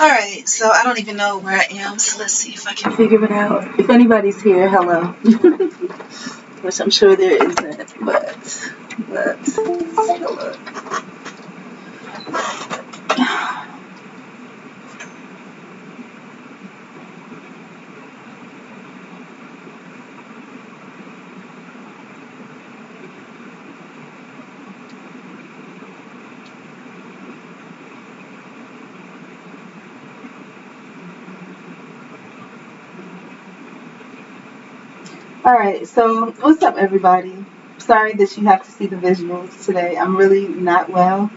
Alright, so I don't even know where I am, so let's see if I can figure it out. If anybody's here, hello. Which I'm sure there isn't, but let's take a look. Alright, so what's up, everybody? Sorry that you have to see the visuals today. I'm really not well.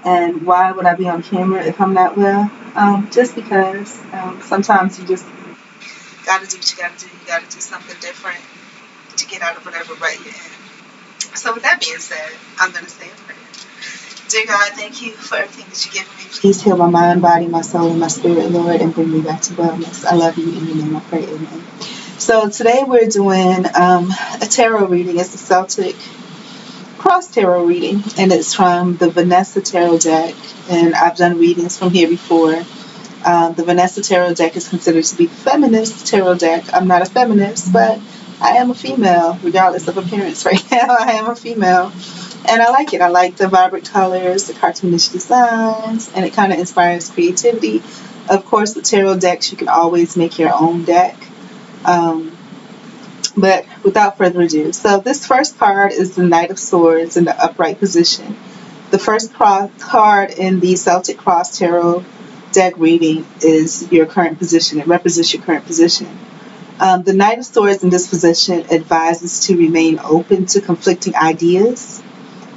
And why would I be on camera if I'm not well? Just because sometimes you just gotta do what you gotta do. You gotta do something different to get out of whatever rut you're in. So with that being said, I'm gonna say a prayer. Dear God, thank you for everything that you give me. Please heal my mind, body, my soul, and my spirit, Lord, and bring me back to wellness. I love you. In your name I pray, amen. So today we're doing a tarot reading. It's a Celtic cross tarot reading, and it's from the Vanessa tarot deck. And I've done readings from here before. The Vanessa tarot deck is considered to be the feminist tarot deck. I'm not a feminist, but I am a female, regardless of appearance right now. I am a female. And I like it. I like the vibrant colors, the cartoonish designs, and it kind of inspires creativity. Of course, the tarot decks, you can always make your own deck. But without further ado, so this first card is the Knight of Swords in the upright position. The first card in the Celtic Cross Tarot deck reading is your current position. It represents your current position. The Knight of Swords in this position advises to remain open to conflicting ideas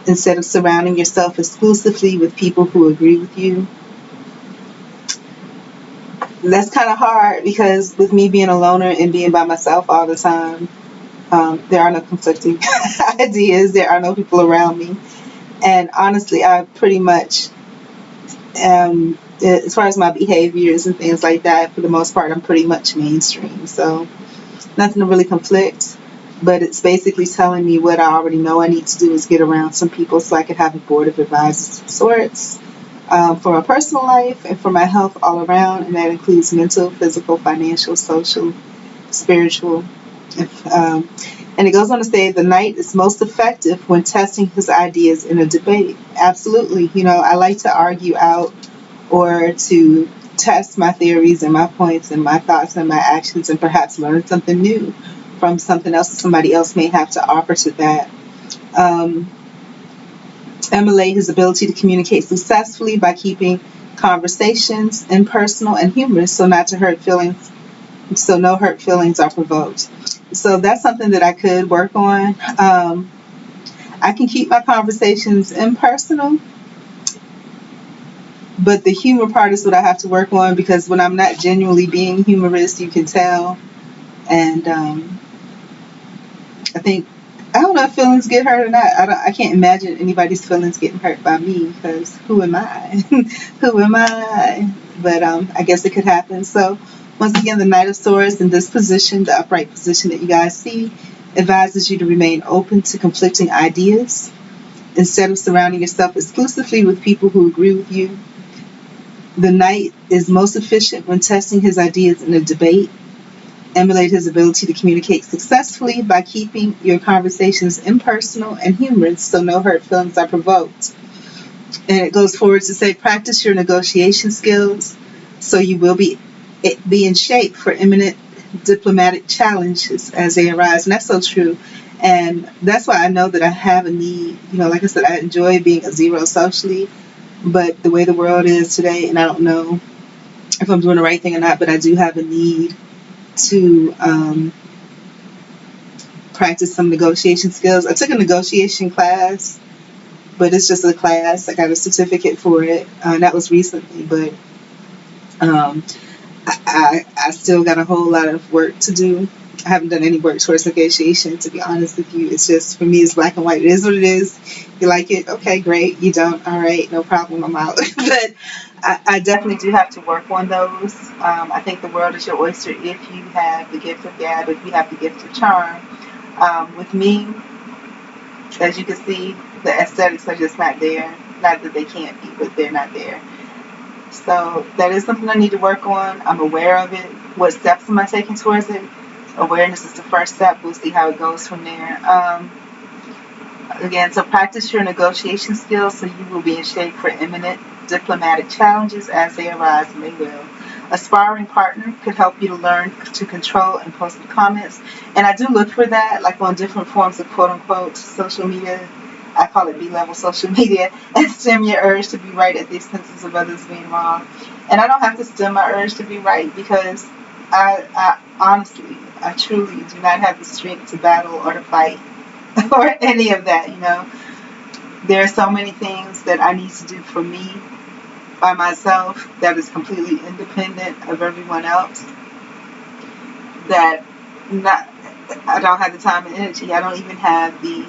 instead of surrounding yourself exclusively with people who agree with you. That's kind of hard because with me being a loner and being by myself all the time, there are no conflicting ideas. There are no people around me. And honestly, I pretty much, as far as my behaviors and things like that, for the most part, I'm pretty much mainstream. So nothing to really conflict. But it's basically telling me what I already know I need to do is get around some people so I can have a board of advisors of sorts for my personal life and for my health all around. And that includes mental, physical, financial, social, spiritual. And it goes on to say the knight is most effective when testing his ideas in a debate. Absolutely. You know, I like to argue out or to test my theories and my points and my thoughts and my actions and perhaps learn something new from something else that somebody else may have to offer to that. Emulate his ability to communicate successfully by keeping conversations impersonal and humorous so not to hurt feelings, so no hurt feelings are provoked. So that's something that I could work on. I can keep my conversations impersonal, but the humor part is what I have to work on because when I'm not genuinely being humorous, you can tell. And I don't know if feelings get hurt or not. I can't imagine anybody's feelings getting hurt by me because who am I? Who am I? But I guess it could happen. So once again, the Knight of Swords in this position, the upright position that you guys see, advises you to remain open to conflicting ideas instead of surrounding yourself exclusively with people who agree with you. The Knight is most efficient when testing his ideas in a debate. Emulate his ability to communicate successfully by keeping your conversations impersonal and humorous so no hurt feelings are provoked. And it goes forward to say, practice your negotiation skills so you will be in shape for imminent diplomatic challenges as they arise. And that's so true. And that's why I know that I have a need. You know, like I said, I enjoy being a zero socially, but the way the world is today, and I don't know if I'm doing the right thing or not, but I do have a need to practice some negotiation skills. I took a negotiation class, but it's just a class. I got a certificate for it. That was recently, but I still got a whole lot of work to do. I haven't done any work towards negotiation, to be honest with you. It's just, for me, it's black and white. It is what it is. You like it? Okay, great. You don't? All right, no problem. I'm out. But I definitely do have to work on those. I think the world is your oyster if you have the gift of gab, if you have the gift of charm. With me, as you can see, the aesthetics are just not there. Not that they can't be, but they're not there. So that is something I need to work on. I'm aware of it. What steps am I taking towards it? Awareness is the first step. We'll see how it goes from there. Again, so practice your negotiation skills so you will be in shape for imminent diplomatic challenges as they arise, and they will. A sparring partner could help you to learn to control impulsive comments. And I do look for that, like on different forms of quote unquote social media. I call it B-level social media, and stem your urge to be right at the expenses of others being wrong. And I don't have to stem my urge to be right because I honestly, I truly do not have the strength to battle or to fight or any of that, you know. There are so many things that I need to do for me by myself that is completely independent of everyone else that not I don't have the time and energy. I don't even have the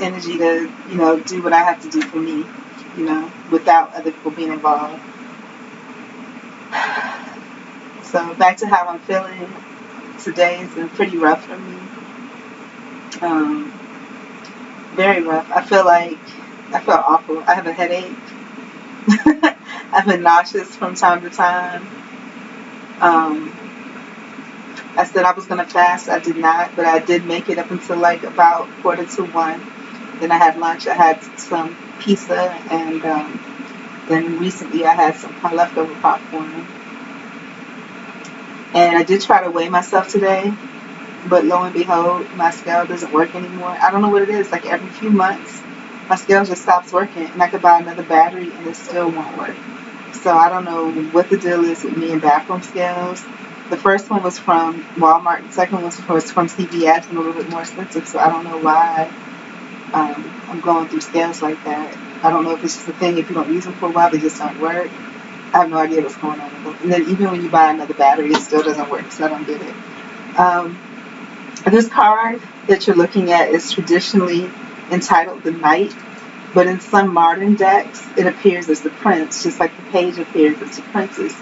energy to, you know, do what I have to do for me, you know, without other people being involved. So back to how I'm feeling. Today has been pretty rough for me. Very rough. I feel awful. I have a headache. I've been nauseous from time to time. I said I was going to fast. I did not, but I did make it up until like about 1:45. Then I had lunch. I had some pizza, and then recently I had some leftover popcorn. And I did try to weigh myself today, but lo and behold, my scale doesn't work anymore. I don't know what it is. Like every few months, my scale just stops working, and I could buy another battery, and it still won't work. So I don't know what the deal is with me and bathroom scales. The first one was from Walmart. The second one was from CVS and a little bit more expensive. So I don't know why I'm going through scales like that. I don't know if it's just a thing. If you don't use them for a while, they just don't work. I have no idea what's going on with them. And then even when you buy another battery, it still doesn't work. So I don't get it. This card that you're looking at is traditionally entitled the Knight. But in some modern decks, it appears as the Prince, just like the page appears as the Princess.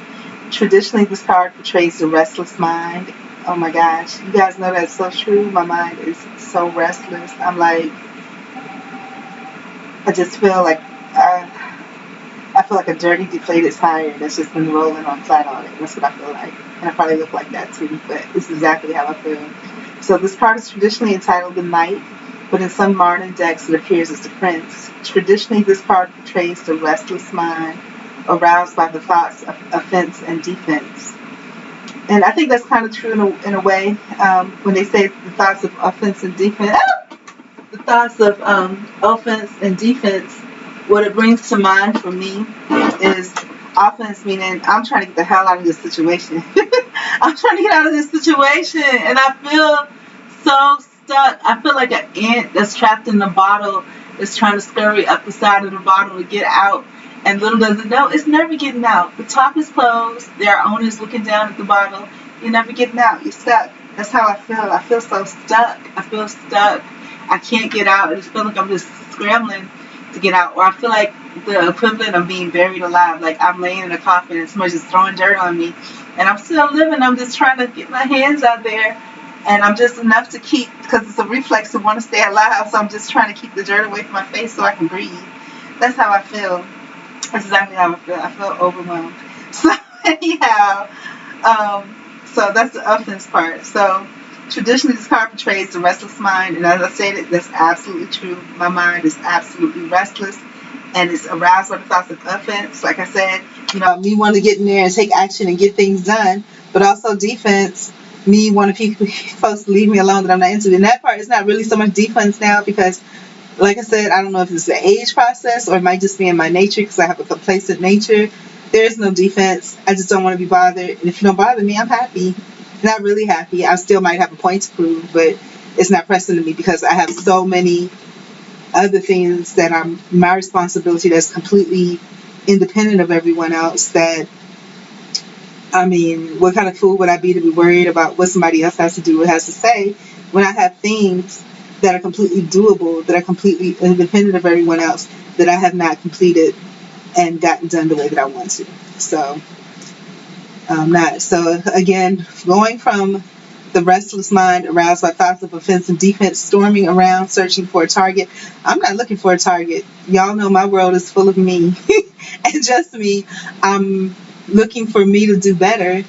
Traditionally, this card portrays the restless mind. Oh my gosh, you guys know that's so true. My mind is so restless. I'm like, I just feel like I feel like a dirty, deflated tire that's just been rolling on flat on it. That's what I feel like, and I probably look like that too. But it's exactly how I feel. So this card is traditionally entitled the Knight, but in some modern decks, it appears as the Prince. Traditionally, this card portrays the restless mind, aroused by the thoughts of offense and defense. And I think that's kind of true in a way when they say the thoughts of offense and defense. The thoughts of offense and defense, what it brings to mind for me is offense, meaning I'm trying to get the hell out of this situation. I'm trying to get out of this situation, and I feel so stuck. I feel like an ant that's trapped in the bottle is trying to scurry up the side of the bottle to get out. And little does it know, it's never getting out. The top is closed. There are owners looking down at the bottle. You're never getting out. You're stuck. That's how I feel. I feel so stuck. I feel stuck. I can't get out. I just feel like I'm just scrambling to get out. Or I feel like the equivalent of being buried alive. Like I'm laying in a coffin and somebody's just throwing dirt on me. And I'm still living. I'm just trying to get my hands out there. And I'm just enough to keep, because it's a reflex to want to stay alive. So I'm just trying to keep the dirt away from my face so I can breathe. That's how I feel. That's exactly how I feel. I feel overwhelmed. So anyhow, so that's the offense part. So traditionally, this card portrays the restless mind, and as I said, that's absolutely true. My mind is absolutely restless, and it's aroused by the thoughts of offense. Like I said, you know, me wanting to get in there and take action and get things done, but also defense. Me wanting folks to leave me alone that I'm not into. And that part is not really so much defense now because, like I said, I don't know if it's the age process or it might just be in my nature because I have a complacent nature. There is no defense. I just don't want to be bothered. And if you don't bother me, I'm happy. Not really happy. I still might have a point to prove, but it's not pressing to me because I have so many other things that are my responsibility that's completely independent of everyone else that, I mean, what kind of fool would I be to be worried about what somebody else has to do or has to say when I have things that are completely doable, that are completely independent of everyone else, that I have not completed and gotten done the way that I want to. So, again, going from The restless mind aroused by thoughts of offense and defense, storming around searching for a target. I'm not looking for a target. Y'all know my world is full of me and just me. I'm looking for me to do better.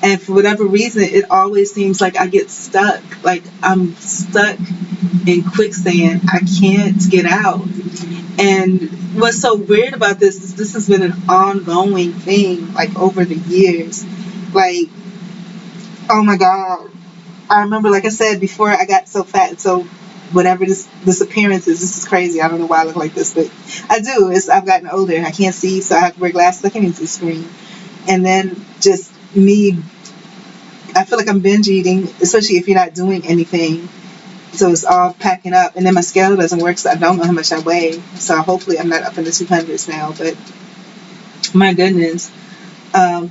And for whatever reason, it always seems like I get stuck. Like I'm stuck in quicksand. I can't get out. And what's so weird about this is this has been an ongoing thing, like over the years. Like, oh my God. I remember, like I said, before I got so fat and so whatever this appearance is, this is crazy. I don't know why I look like this, but I do. I've gotten older. I can't see, so I have to wear glasses. I can't even see the screen. And then just me, I feel like I'm binge eating, especially if you're not doing anything. So it's all packing up. And then my scale doesn't work, so I don't know how much I weigh. So hopefully I'm not up in the 200s now, but my goodness.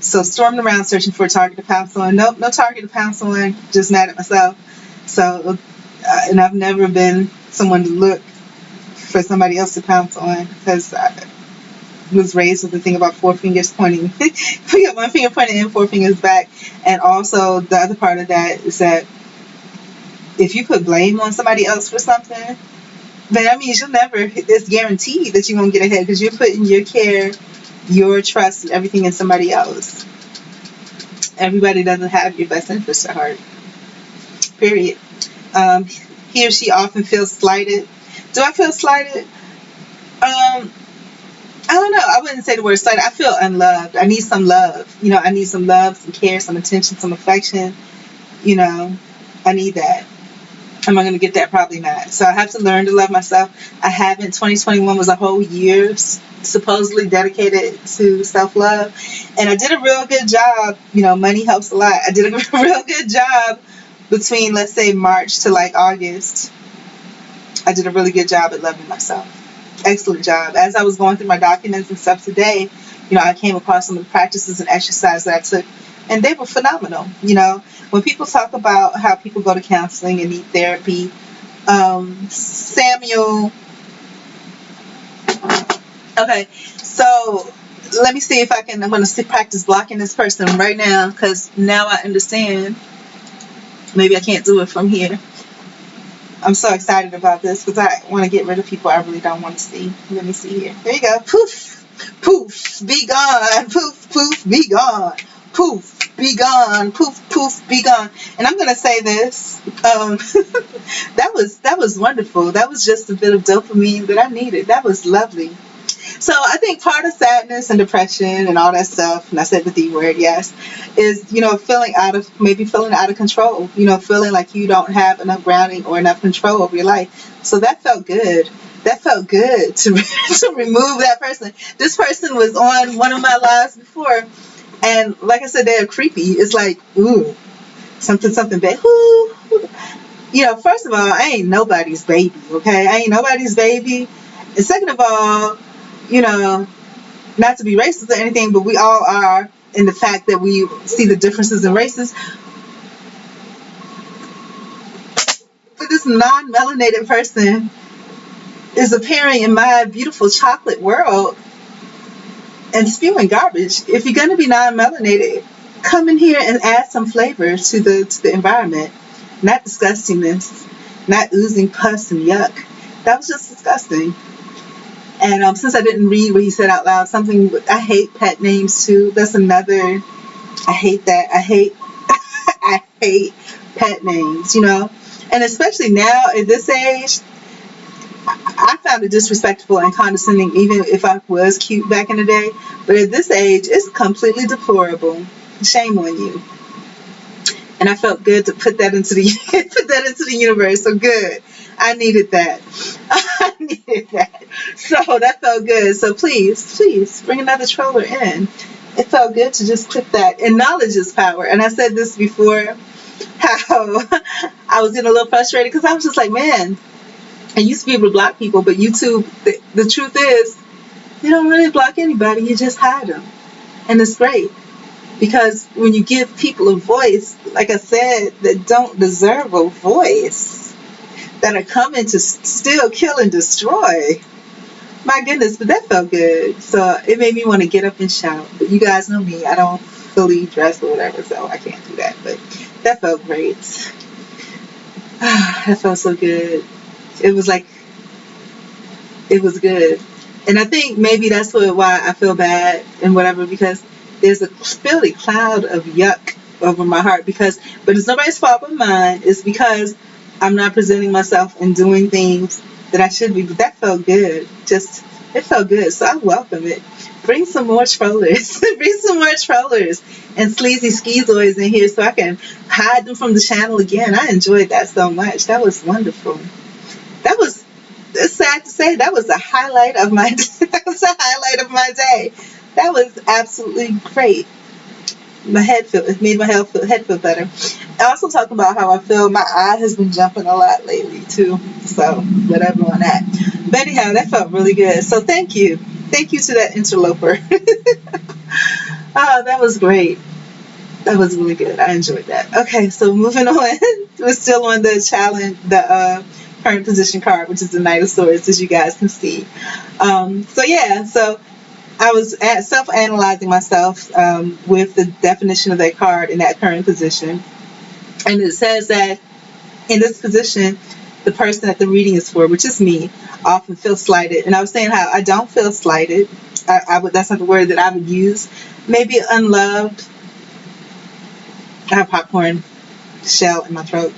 So storming around searching for a target to pounce on. Nope, no target to pounce on. Just mad at myself. So, and I've never been someone to look for somebody else to pounce on, because I was raised with the thing about 4 fingers pointing. We got 1 finger pointing in, 4 fingers back. And also the other part of that is that if you put blame on somebody else for something, then that means it's guaranteed that you won't get ahead, because you're putting your care, your trust, and everything in somebody else. Everybody doesn't have your best interest at heart. Period. He or she often feels slighted. Do I feel slighted? I don't know. I wouldn't say the word slighted. I feel unloved. I need some love. I need some love, some care, some attention, some affection. I need that. Am I going to get that? Probably not. So I have to learn to love myself. I haven't. 2021 was a whole year supposedly dedicated to self-love. And I did a real good job. Money helps a lot. I did a real good job between, let's say, March to like August. I did a really good job at loving myself. Excellent job. As I was going through my documents and stuff today, I came across some of the practices and exercises that I took, and they were phenomenal. When people talk about how people go to counseling and need therapy, Samuel. Okay, so let me see if I'm going to practice blocking this person right now, because now I understand. Maybe I can't do it from here. I'm so excited about this because I want to get rid of people I really don't want to see. Let me see here. There you go. Poof, poof, be gone. Poof, poof, be gone. Poof, be gone. Poof, poof, be gone. And I'm gonna say this. That was wonderful. That was just a bit of dopamine that I needed. That was lovely. So I think part of sadness and depression and all that stuff, and I said the D word, yes, is, feeling out of control, feeling like you don't have enough grounding or enough control over your life. So that felt good. That felt good to remove that person. This person was on one of my lives before, and like I said, they're creepy. It's like, ooh, something bad. Ooh. First of all, I ain't nobody's baby, okay? I ain't nobody's baby. And second of all, not to be racist or anything, but we all are, in the fact that we see the differences in races. But this non-melanated person is appearing in my beautiful chocolate world and spewing garbage. If you're going to be non-melanated, come in here and add some flavor to the environment. Not disgustingness, not oozing pus and yuck. That was just disgusting. And since I didn't read what he said out loud, I hate pet names too. That's another, I hate that. I hate pet names, And especially now at this age, I found it disrespectful and condescending, even if I was cute back in the day. But at this age, it's completely deplorable. Shame on you. And I felt good to put that into the universe. So good. I needed that. So that felt good. So please bring another troller in. It felt good to just click that. And knowledge is power. And I said this before, how I was getting a little frustrated because I was just like, man, I used to be able to block people, but YouTube, the truth is, you don't really block anybody. You just hide them. And it's great. Because when you give people a voice, like I said, that don't deserve a voice, that are coming to steal, kill, and destroy. My goodness, but that felt good. So it made me want to get up and shout. But you guys know me. I don't fully dress or whatever, so I can't do that. But That felt great. That felt so good. It was like, it was good. And I think maybe that's why I feel bad and whatever, because there's a fairly cloud of yuck over my heart, but it's nobody's fault but mine. It's because I'm not presenting myself and doing things that I should be. But that felt good. It felt good. So I welcome it. Bring some more trollers. Bring some more trollers and sleazy schizoids in here so I can hide them from the channel again. I enjoyed that so much. That was wonderful. That was, it's sad to say, that was the highlight of my that was the highlight of my day. That was absolutely great. It made my head feel better. I also talked about how I feel my eye has been jumping a lot lately too. So whatever on that. But anyhow, that felt really good. So thank you. Thank you to that interloper. Oh, that was great. That was really good. I enjoyed that. Okay, so moving on. We're still on the challenge, the current position card, which is the Knight of Swords, as you guys can see. So I was self-analyzing myself with the definition of that card in that current position. And it says that in this position, the person that the reading is for, which is me, often feels slighted. And I was saying how I don't feel slighted. That's not the word that I would use. Maybe unloved. I have popcorn shell in my throat.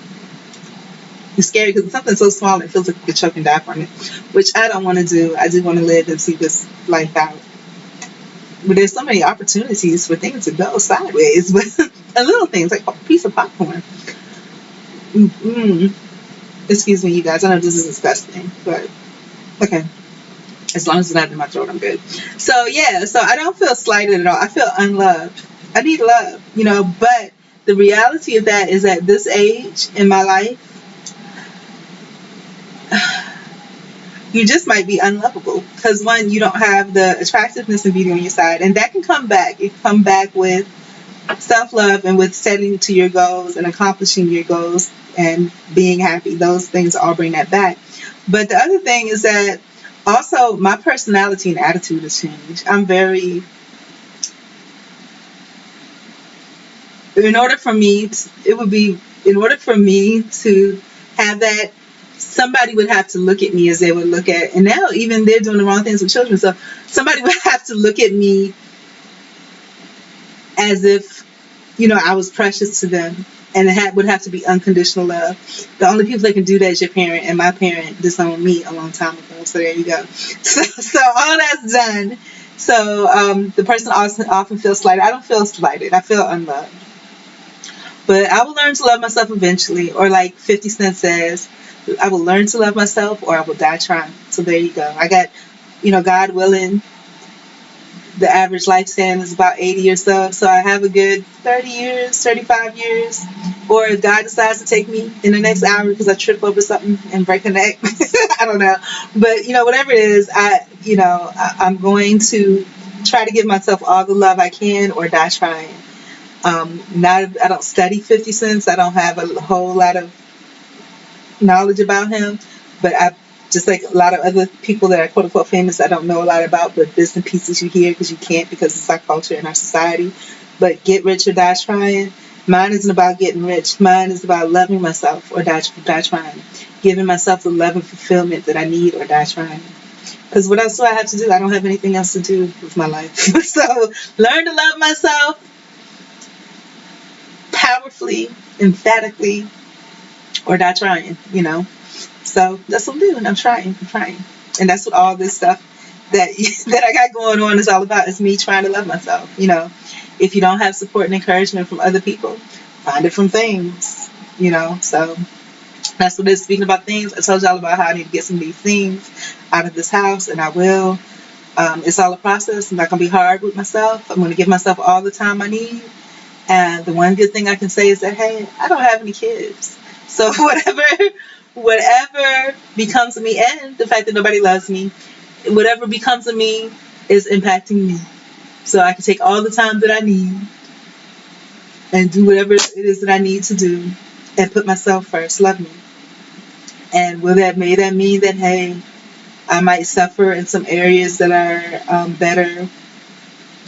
It's scary because it's something so small it feels like you could choke and die from it, which I don't want to do. I do want to live and see this life out. But there's so many opportunities for things to go sideways, but little things like a piece of popcorn. Excuse me, you guys. I know this is disgusting, but okay. As long as it's not in my throat, I'm good. So I don't feel slighted at all. I feel unloved. I need love, but the reality of that is at this age in my life, you just might be unlovable because one, you don't have the attractiveness and beauty on your side, and that can come back. It can come back with self-love and with setting to your goals and accomplishing your goals and being happy. Those things all bring that back. But the other thing is that also my personality and attitude has changed. In order for me to have that, somebody would have to look at me as they would look at, and now even they're doing the wrong things with children, so somebody would have to look at me as if, I was precious to them, and it would have to be unconditional love. The only people that can do that is your parent, and my parent disowned me a long time ago, so there you go. So all that's done. So the person often feels slighted. I don't feel slighted. I feel unloved. But I will learn to love myself eventually, or like 50 Cent says, I will learn to love myself or I will die trying. So there you go. I got, God willing, the average lifespan is about 80 or so. So I have a good 30 years, 35 years. Or if God decides to take me in the next hour because I trip over something and break a neck. I don't know. But, whatever it is, I'm going to try to give myself all the love I can or die trying. I don't study 50 Cent. I don't have a whole lot of knowledge about him, but I just like a lot of other people that are quote unquote famous, I don't know a lot about, but bits and pieces you hear because you can't, because it's our culture and our society. But get rich or die trying. Mine isn't about getting rich. Mine is about loving myself or die trying, giving myself the love and fulfillment that I need or die trying. Because what else do I have to do? I don't have anything else to do with my life. So learn to love myself powerfully, emphatically, or die trying, So that's what I'm doing. I'm trying. And that's what all this stuff that I got going on is all about, is me trying to love myself. If you don't have support and encouragement from other people, find it from things, So that's what it is. Speaking about things, I told y'all about how I need to get some of these things out of this house, and I will. It's all a process. I'm not going to be hard with myself. I'm going to give myself all the time I need. And the one good thing I can say is that, hey, I don't have any kids. So whatever becomes of me, and the fact that nobody loves me, whatever becomes of me is impacting me. So I can take all the time that I need and do whatever it is that I need to do and put myself first. Love me. And may that mean that, hey, I might suffer in some areas that are better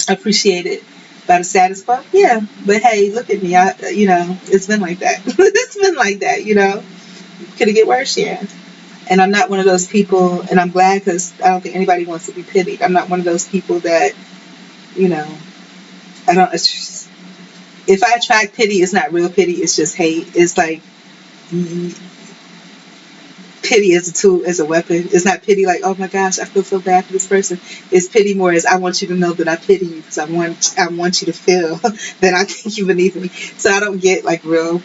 appreciated About as sad as fuck? Yeah. But hey, look at me. It's been like that. It's been like that, Could it get worse? Yeah. And I'm not one of those people, and I'm glad because I don't think anybody wants to be pitied. I'm not one of those people that, you know, I don't. If I attract pity, it's not real pity. It's just hate. It's like pity as a tool, as a weapon. It's not pity like, oh my gosh, I feel so bad for this person. It's pity more as I want you to know that I pity you because I want you to feel that I think you beneath me. So I don't get like real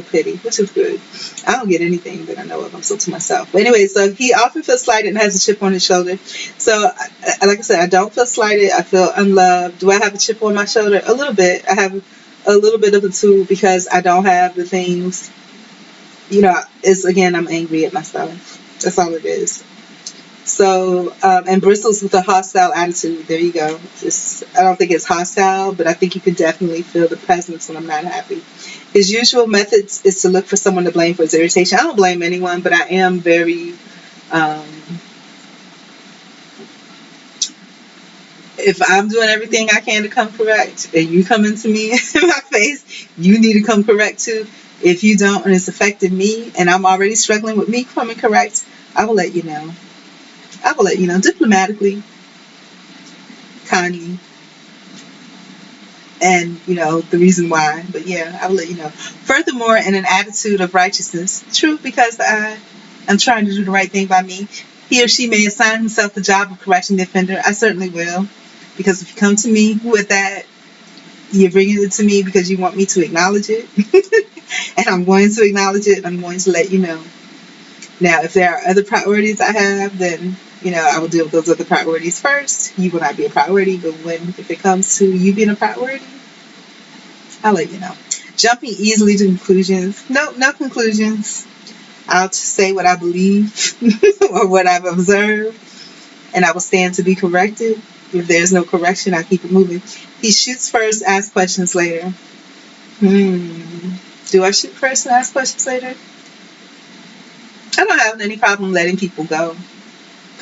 pity, which is good. I don't get anything that I know of. I'm still to myself. But anyway, so he often feels slighted and has a chip on his shoulder. So like I said, I don't feel slighted. I feel unloved. Do I have a chip on my shoulder? A little bit. I have a little bit of the two because I don't have the things. It's again, I'm angry at myself. That's all it is. So, and bristles with a hostile attitude. There you go. I don't think it's hostile, but I think you can definitely feel the presence when I'm not happy. His usual methods is to look for someone to blame for his irritation. I don't blame anyone, but I am very, if I'm doing everything I can to come correct, and you come into me in my face, you need to come correct too. If you don't, and it's affected me, and I'm already struggling with me coming correct, I will let you know. I will let you know diplomatically, kindly, and the reason why. But yeah, I will let you know. Furthermore, in an attitude of righteousness, true, because I am trying to do the right thing by me. He or she may assign himself the job of correcting the offender. I certainly will, because if you come to me with that, you're bringing it to me because you want me to acknowledge it. And I'm going to acknowledge it. I'm going to let you know. Now, if there are other priorities I have, then, I will deal with those other priorities first. You will not be a priority, but if it comes to you being a priority, I'll let you know. Jumping easily to conclusions. No conclusions. I'll just say what I believe or what I've observed, and I will stand to be corrected. If there's no correction, I keep it moving. He shoots first, asks questions later. Do I shoot first and ask questions later? I don't have any problem letting people go.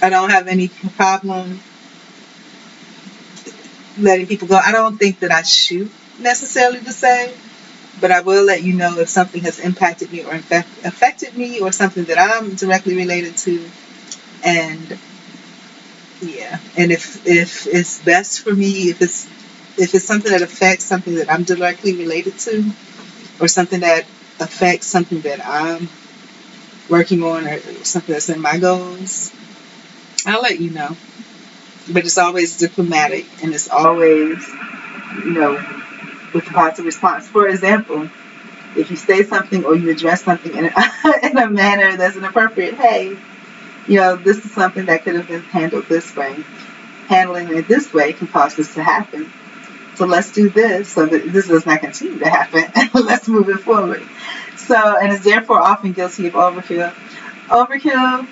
I don't have any problem letting people go. I don't think that I shoot necessarily to say, but I will let you know if something has impacted me or affected me or something that I'm directly related to. And yeah, and if it's best for me, if it's something that affects something that I'm directly related to, or something that affects something that I'm working on, or something that's in my goals, I'll let you know. But it's always diplomatic, and it's always, with a positive response. For example, if you say something or you address something in a manner that's inappropriate, hey, this is something that could have been handled this way. Handling it this way can cause this to happen. So let's do this so that this does not continue to happen. Let's move it forward. So, and is therefore often guilty of overkill. Overkill,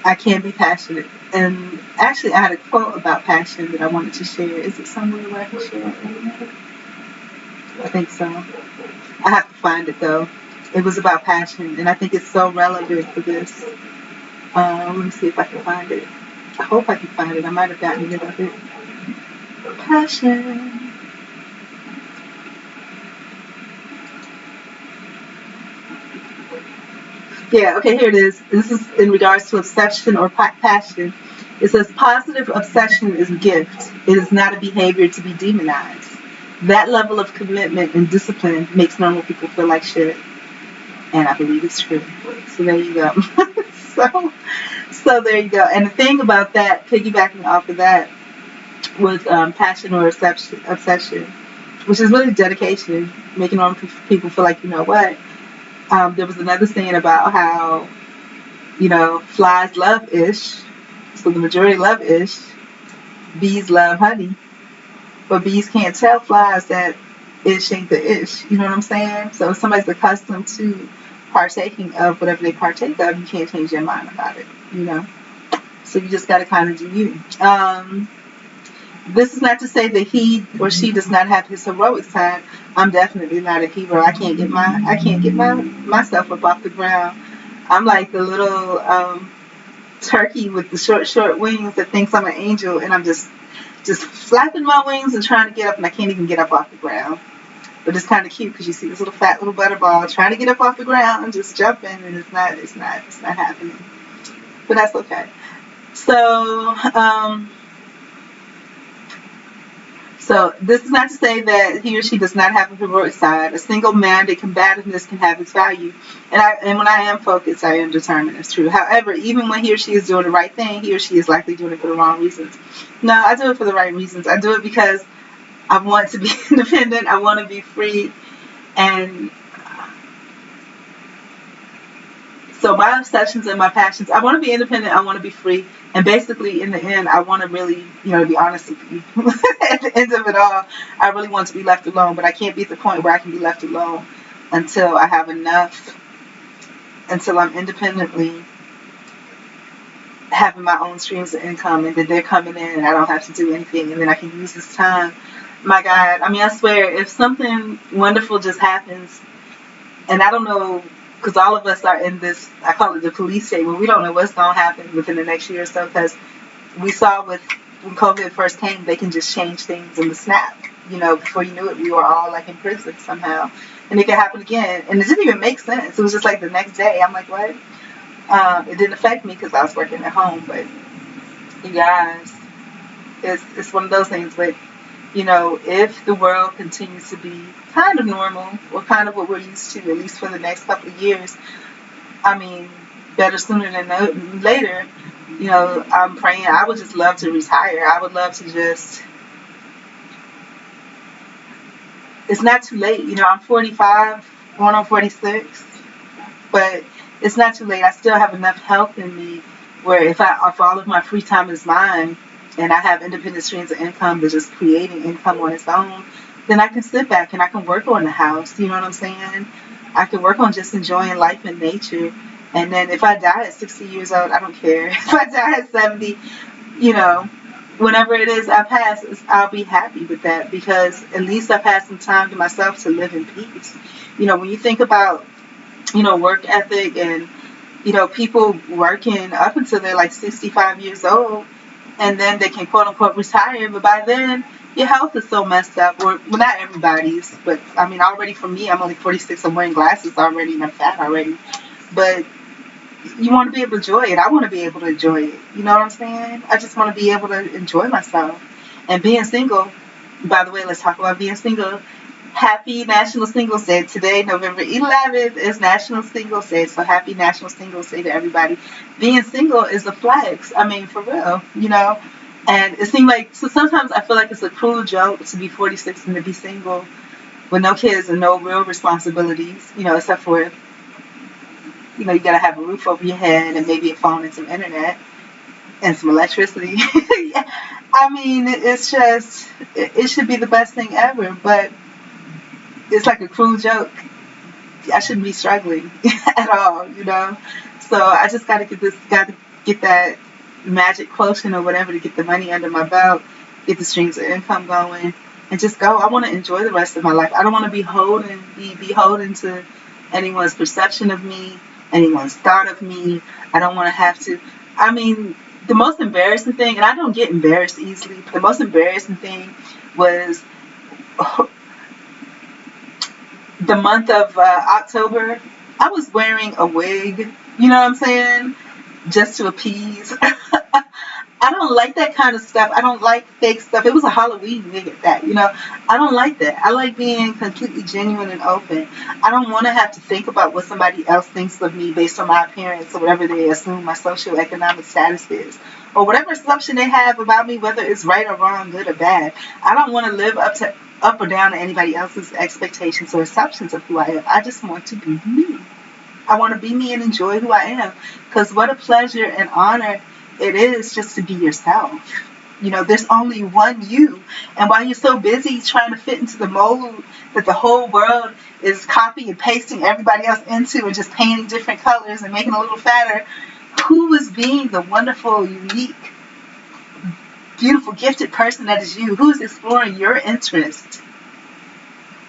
I can be passionate. And actually, I had a quote about passion that I wanted to share. Is it somewhere where I can share it? I think so. I have to find it, though. It was about passion, and I think it's so relevant for this. Let me see if I can find it. I hope I can find it. I might have gotten rid of it. Passion. Yeah, okay, here it is. This is in regards to obsession or passion. It says positive obsession is a gift. It is not a behavior to be demonized. That level of commitment and discipline makes normal people feel like shit. And I believe it's true. So there you go. so there you go. And the thing about that, piggybacking off of that, was passion or obsession, which is really dedication, making normal people feel like, you know what? There was another saying about how, flies love ish, so the majority love ish, bees love honey, but bees can't tell flies that ish ain't the ish, you know what I'm saying? So if somebody's accustomed to partaking of whatever they partake of, you can't change their mind about it, So you just got to kind of do you. This is not to say that he or she does not have his heroic side. I'm definitely not a hero. I can't get myself up off the ground. I'm like the little turkey with the short wings that thinks I'm an angel, and I'm just just flapping my wings and trying to get up, and I can't even get up off the ground. But it's kind of cute because you see this little fat little butterball trying to get up off the ground and just jumping, and it's not happening. But that's okay. So, so this is not to say that he or she does not have a heroic side. A single-minded combativeness can have its value. And when I am focused, I am determined. It's true. However, even when he or she is doing the right thing, he or she is likely doing it for the wrong reasons. No, I do it for the right reasons. I do it because I want to be independent. I want to be free. And so my obsessions and my passions, I want to be independent. I want to be free. And basically, in the end, I want to really, to be honest with you, at the end of it all, I really want to be left alone. But I can't be at the point where I can be left alone until I have enough, until I'm independently having my own streams of income, and then they're coming in and I don't have to do anything, and then I can use this time. My God, I mean, I swear, if something wonderful just happens, and I don't know, because all of us are in this, I call it the police state, where we don't know what's going to happen within the next year or so, because we saw when COVID first came, they can just change things in the snap. Before you knew it, we were all like in prison somehow. And it could happen again. And it didn't even make sense. It was just like the next day. I'm like, what? It didn't affect me because I was working at home. But you guys, it's one of those things. But, if the world continues to be kind of normal, or kind of what we're used to, at least for the next couple of years, I mean, better sooner than later, I'm praying. I would just love to retire. I would love to just, it's not too late. I'm 45, going on 46, but it's not too late. I still have enough health in me where if all of my free time is mine, and I have independent streams of income that's just creating income on its own, then I can sit back and I can work on the house. You know what I'm saying? I can work on just enjoying life and nature. And then if I die at 60 years old, I don't care. If I die at 70, whenever it is I pass, I'll be happy with that, because at least I've had some time to myself to live in peace. When you think about, work ethic and, people working up until they're like 65 years old, and then they can quote unquote retire, but by then your health is so messed up. Or, well, not everybody's, but I mean, already for me, I'm only 46, I'm wearing glasses already and I'm fat already. But you want to be able to enjoy it. I want to be able to enjoy it. You know what I'm saying? I just want to be able to enjoy myself. And being single, by the way, let's talk about being single. Happy National Singles Day. Today, November 11th, is National Singles Day. So happy National Singles Day to everybody. Being single is a flex. I mean, for real, And it seemed like, so sometimes I feel like it's a cruel joke to be 46 and to be single with no kids and no real responsibilities, except for, you got to have a roof over your head and maybe a phone and some internet and some electricity. Yeah. I mean, it's just, it should be the best thing ever, but it's like a cruel joke. I shouldn't be struggling at all, So I just got to get that magic quotient or whatever to get the money under my belt, get the streams of income going, and just go. I want to enjoy the rest of my life. I don't want to be beholden to anyone's perception of me, anyone's thought of me. I don't want to have to. I mean, the most embarrassing thing, and I don't get embarrassed easily, but the most embarrassing thing was the month of October. I was wearing a wig, you know what I'm saying, just to appease. I don't like that kind of stuff. I don't like fake stuff. It was a Halloween wig at that, I don't like that. I like being completely genuine and open. I don't want to have to think about what somebody else thinks of me based on my appearance or whatever they assume my socioeconomic status is, or whatever assumption they have about me, whether it's right or wrong, good or bad. I don't want to live up or down to anybody else's expectations or assumptions of who I am. I just want to be me. I want to be me and enjoy who I am, because what a pleasure and honor it is just to be yourself. There's only one you. And while you're so busy trying to fit into the mold that the whole world is copying and pasting everybody else into and just painting different colors and making a little fatter, who is being the wonderful, unique, beautiful, gifted person that is you? Who is exploring your interest?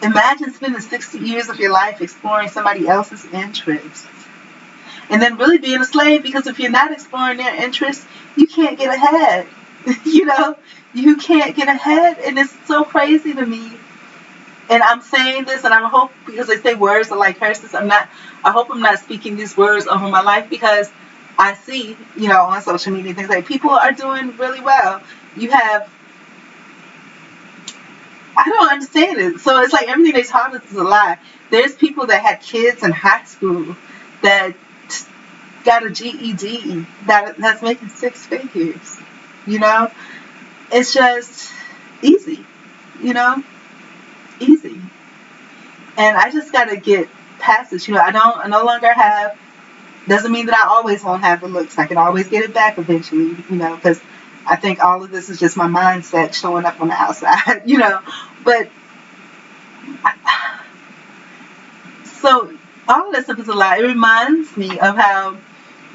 Imagine spending 60 years of your life exploring somebody else's interests. And then really being a slave, because if you're not exploring their interests, you can't get ahead. You know, you can't get ahead, and it's so crazy to me. And I'm saying this, and I hope, because they say words are like curses. I hope I'm not speaking these words over my life, because I see, on social media, things like people are doing really well. You have, I don't understand it. So it's like everything they taught us is a lie. There's people that had kids in high school that got a GED that's making six figures. You know, it's just easy. You know, easy. And I just gotta get past this. I no longer have. Doesn't mean that I always won't have the looks. I can always get it back eventually. Because I think all of this is just my mindset showing up on the outside. But so all of that stuff is a lie. It reminds me of how,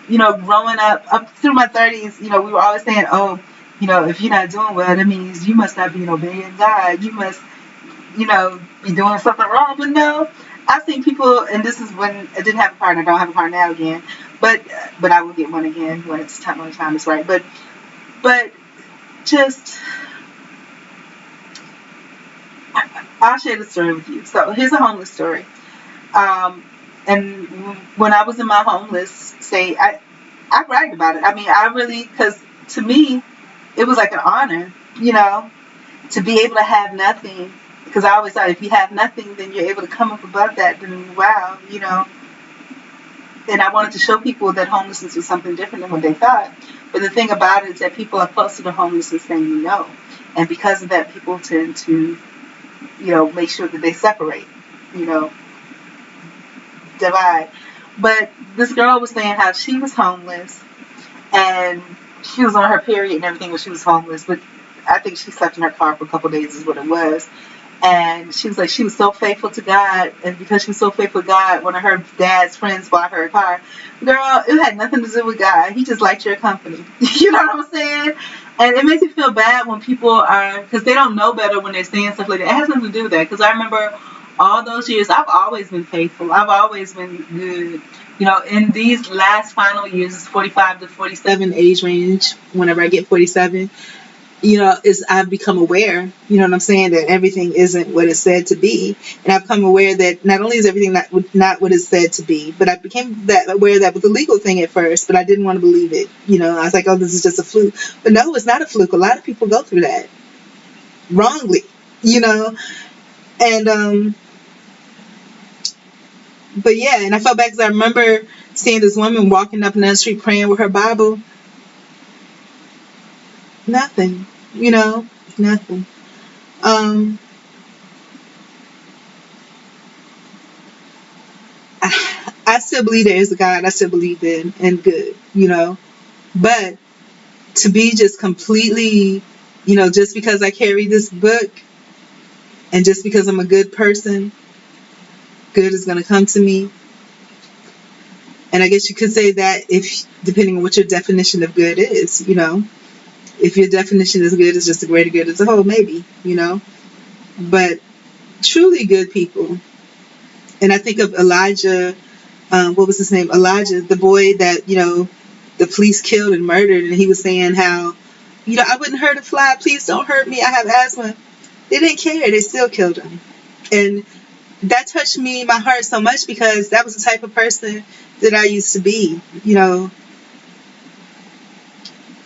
growing up through my 30s, we were always saying, oh, if you're not doing well, that means you must not be obeying God. You must, be doing something wrong. But no, I've seen people, and this is when I didn't have a car, and I don't have a car now again. But I will get one again when the time is right. But just, I'll share the story with you. So here's a homeless story. And when I was in my homeless state, I bragged about it. I mean, I really, because to me, it was like an honor, to be able to have nothing. Because I always thought if you have nothing, then you're able to come up above that. Then wow, And I wanted to show people that homelessness was something different than what they thought. But the thing about it is that people are closer to homelessness than you know. And because of that, people tend to, make sure that they separate, divide. But this girl was saying how she was homeless and she was on her period and everything when she was homeless. But I think she slept in her car for a couple of days is what it was. And she was like, she was so faithful to God. And because she was so faithful to God, one of her dad's friends bought her a car. Girl, it had nothing to do with God. He just liked your company. You know what I'm saying? And it makes me feel bad when people are, because they don't know better when they're saying stuff like that. It has nothing to do with that. Because I remember all those years, I've always been faithful. I've always been good. In these last final years, it's 45 to 47 age range, whenever I get 47. Is I've become aware, what I'm saying, that everything isn't what it's said to be. And I've become aware that not only is everything not what it's said to be, but I became aware that with the legal thing at first, but I didn't want to believe it. I was like, oh, this is just a fluke. But no, it's not a fluke. A lot of people go through that wrongly, and, but yeah, and I felt bad because I remember seeing this woman walking up and down the street praying with her Bible. Nothing, nothing. I still believe there is a God. I still believe in good, But to be just completely, just because I carry this book and just because I'm a good person, good is going to come to me. And I guess you could say that if, depending on what your definition of good is, if your definition is good is just a greater good as a whole, maybe, But truly good people. And I think of Elijah, what was his name? Elijah, the boy that, the police killed and murdered. And he was saying how, I wouldn't hurt a fly. Please don't hurt me. I have asthma. They didn't care. They still killed him. And that touched my heart so much because that was the type of person that I used to be.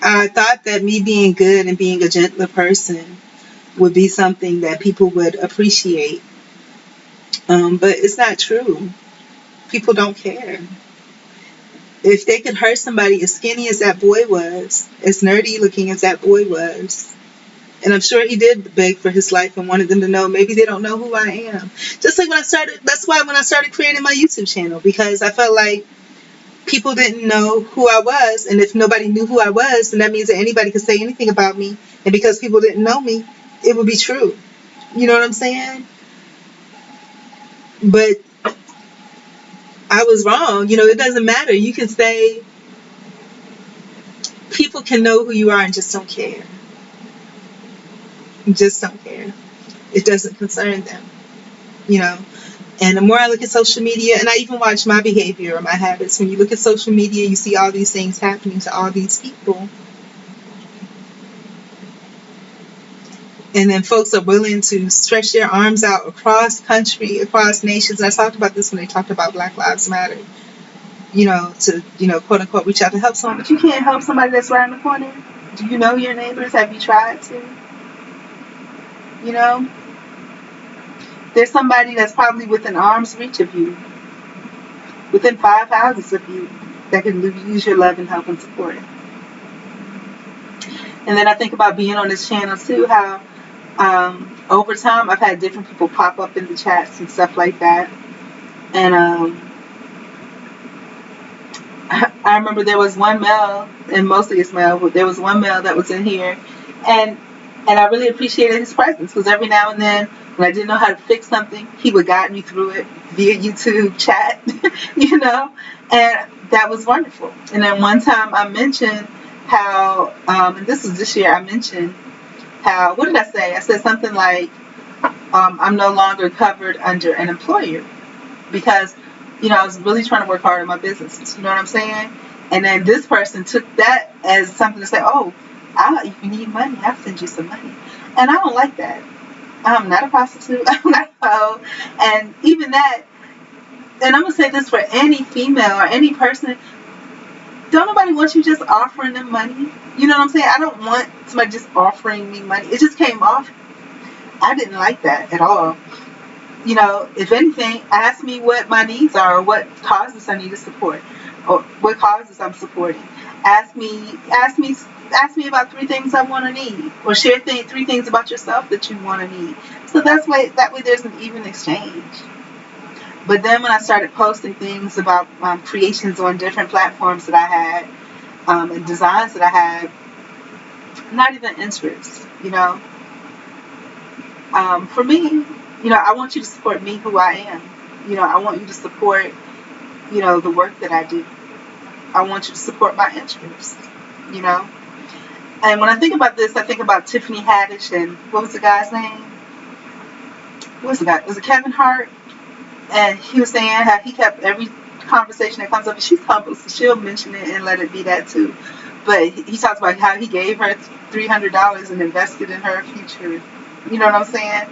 I thought that me being good and being a gentler person would be something that people would appreciate. But it's not true. People don't care. If they could hurt somebody as skinny as that boy was, as nerdy looking as that boy was, and I'm sure he did beg for his life and wanted them to know maybe they don't know who I am. Just like that's why when I started creating my YouTube channel, because I felt like people didn't know who I was, and if nobody knew who I was, then that means that anybody could say anything about me, and because people didn't know me, it would be true. You know what I'm saying? But I was wrong. It doesn't matter. You can say people can know who you are and just don't care. Just don't care. It doesn't concern them. And the more I look at social media, and I even watch my behavior or my habits, when you look at social media, you see all these things happening to all these people. And then folks are willing to stretch their arms out across country, across nations. And I talked about this when they talked about Black Lives Matter, to, quote unquote, reach out to help someone. But you can't help somebody that's right around the corner. Do you know your neighbors? Have you tried to? There's somebody that's probably within arm's reach of you, within 5 houses of you, that can use your love and help and support. And then I think about being on this channel too, how over time I've had different people pop up in the chats and stuff like that. And I remember there was one male, and mostly it's male, but there was one male that was in here, and I really appreciated his presence, because every now and then when I didn't know how to fix something, he would guide me through it via YouTube chat, and that was wonderful. And then one time I mentioned how, and this was this year, I mentioned how, what did I say? I said something like, I'm no longer covered under an employer, because I was really trying to work hard on my businesses. You know what I'm saying? And then this person took that as something to say, oh, if you need money, I'll send you some money. And I don't like that. I'm not a prostitute. I'm not a hoe. And even that, and I'm going to say this for any female or any person, don't nobody want you just offering them money. You know what I'm saying? I don't want somebody just offering me money. It just came off. I didn't like that at all. If anything, ask me what my needs are, or what causes I need to support, or what causes I'm supporting. Ask me about 3 things I want to need, or share 3 things about yourself that you want to need. So that way there's an even exchange. But then when I started posting things about creations on different platforms that I had, and designs that I had, not even interest, for me, I want you to support me, who I am. I want you to support, the work that I do. I want you to support my interests, And when I think about this, I think about Tiffany Haddish and, what was the guy's name? Was it Kevin Hart? And he was saying how he kept every conversation that comes up, and she's humble, so she'll mention it and let it be that too. But he talks about how he gave her $300 and invested in her future. You know what I'm saying?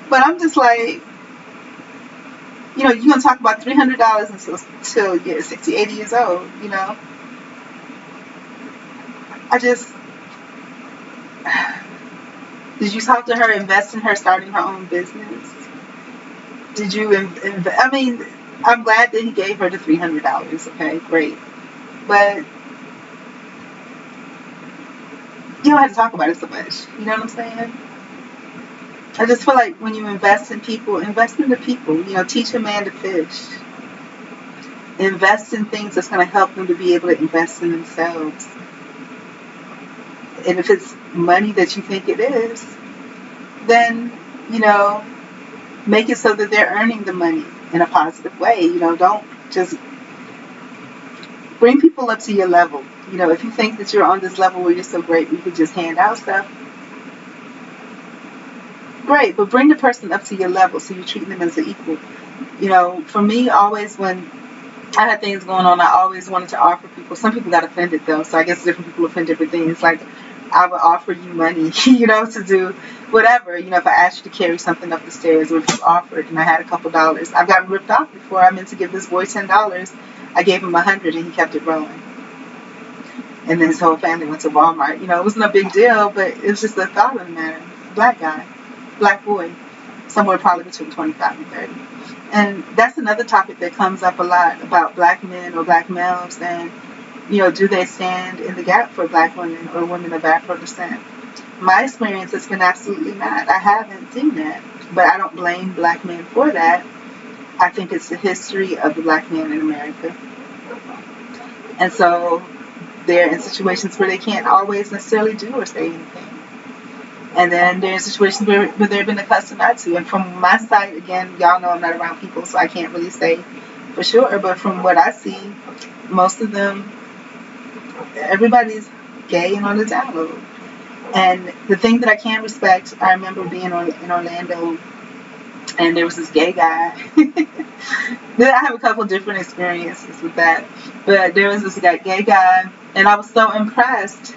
But I'm just like, you're going to talk about $300 until you're 60, 80 years old, Did you talk to her, invest in her starting her own business? Did you I'm glad that he gave her the $300, okay, great. But you don't have to talk about it so much, you know what I'm saying? I just feel like when you invest in people, invest in the people. Teach a man to fish. Invest in things that's going to help them to be able to invest in themselves. And if it's money that you think it is, then, make it so that they're earning the money in a positive way. Don't just bring people up to your level. If you think that you're on this level where you're so great, you can just hand out stuff. Great, but bring the person up to your level so you're treating them as an equal. For me, always when I had things going on, I always wanted to offer people. Some people got offended though, so I guess different people offend different things. Like, I would offer you money, to do whatever. If I asked you to carry something up the stairs, or if you offered and I had a couple dollars. I've gotten ripped off before. I meant to give this boy $10. I gave him $100 and he kept it rolling. And then his whole family went to Walmart. It wasn't a big deal, but it was just the thought of the matter. Black guy. Black boy, somewhere probably between 25 and 30. And that's another topic that comes up a lot about black men or black males, and do they stand in the gap for black women or women of Afro descent? My experience has been absolutely not. I haven't seen that, but I don't blame black men for that. I think it's the history of the black man in America, and so they're in situations where they can't always necessarily do or say anything. And then there's situations where they've been accustomed not to. And from my side, again, y'all know I'm not around people, so I can't really say for sure. But from what I see, most of them, everybody's gay and on the down low. And the thing that I can respect, I remember being in Orlando, and there was this gay guy. I have a couple different experiences with that. But there was this gay guy, and I was so impressed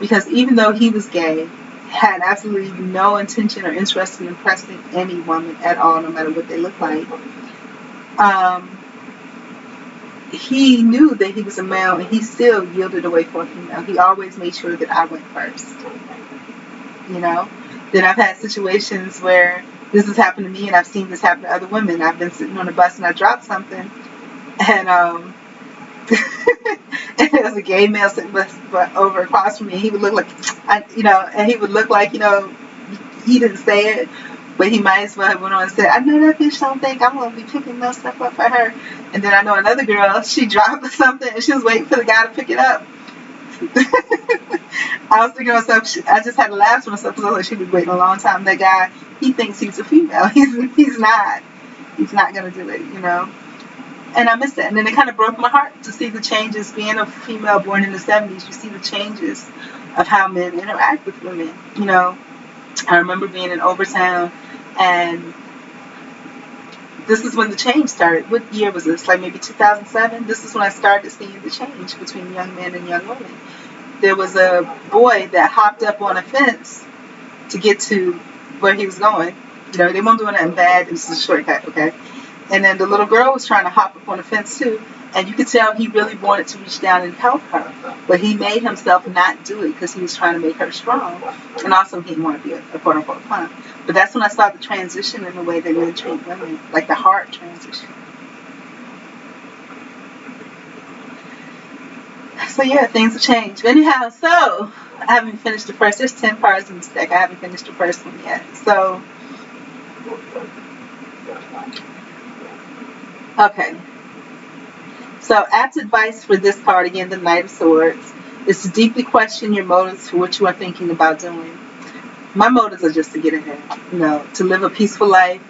because even though he was gay, had absolutely no intention or interest in impressing any woman at all, no matter what they look like. He knew that he was a male, and he still yielded away for a female. He always made sure that I went first. Then I've had situations where this has happened to me, and I've seen this happen to other women. I've been sitting on a bus and I dropped something, and and there was a gay male sitting over across from me. He would look like, and he would look like, he didn't say it, but he might as well have went on and said, I know that bitch don't think I'm going to be picking no stuff up for her. And then I know another girl, she dropped something and she was waiting for the guy to pick it up. I was thinking to myself, I just had to laugh to myself because I was like, she'd been waiting a long time. That guy, he thinks he's a female. He's not. He's not going to do it, And I missed that. And then it kind of broke my heart to see the changes. Being a female born in the 70s, you see the changes of how men interact with women. I remember being in Overtown, and this is when the change started. What year was this? Like maybe 2007? This is when I started seeing the change between young men and young women. There was a boy that hopped up on a fence to get to where he was going. They weren't doing nothing bad. It was a shortcut, okay? And then the little girl was trying to hop up on the fence too. And you could tell he really wanted to reach down and help her. But he made himself not do it because he was trying to make her strong. And also he didn't want to be a quote-unquote punk. But that's when I saw the transition in the way they really treat women. Like the hard transition. So yeah, things have changed. But anyhow, so I haven't finished the first. There's 10 parts in this deck. I haven't finished the first one yet. So, okay. So apt advice for this card, again, the Knight of Swords, is to deeply question your motives for what you are thinking about doing. My motives are just to get ahead, to live a peaceful life.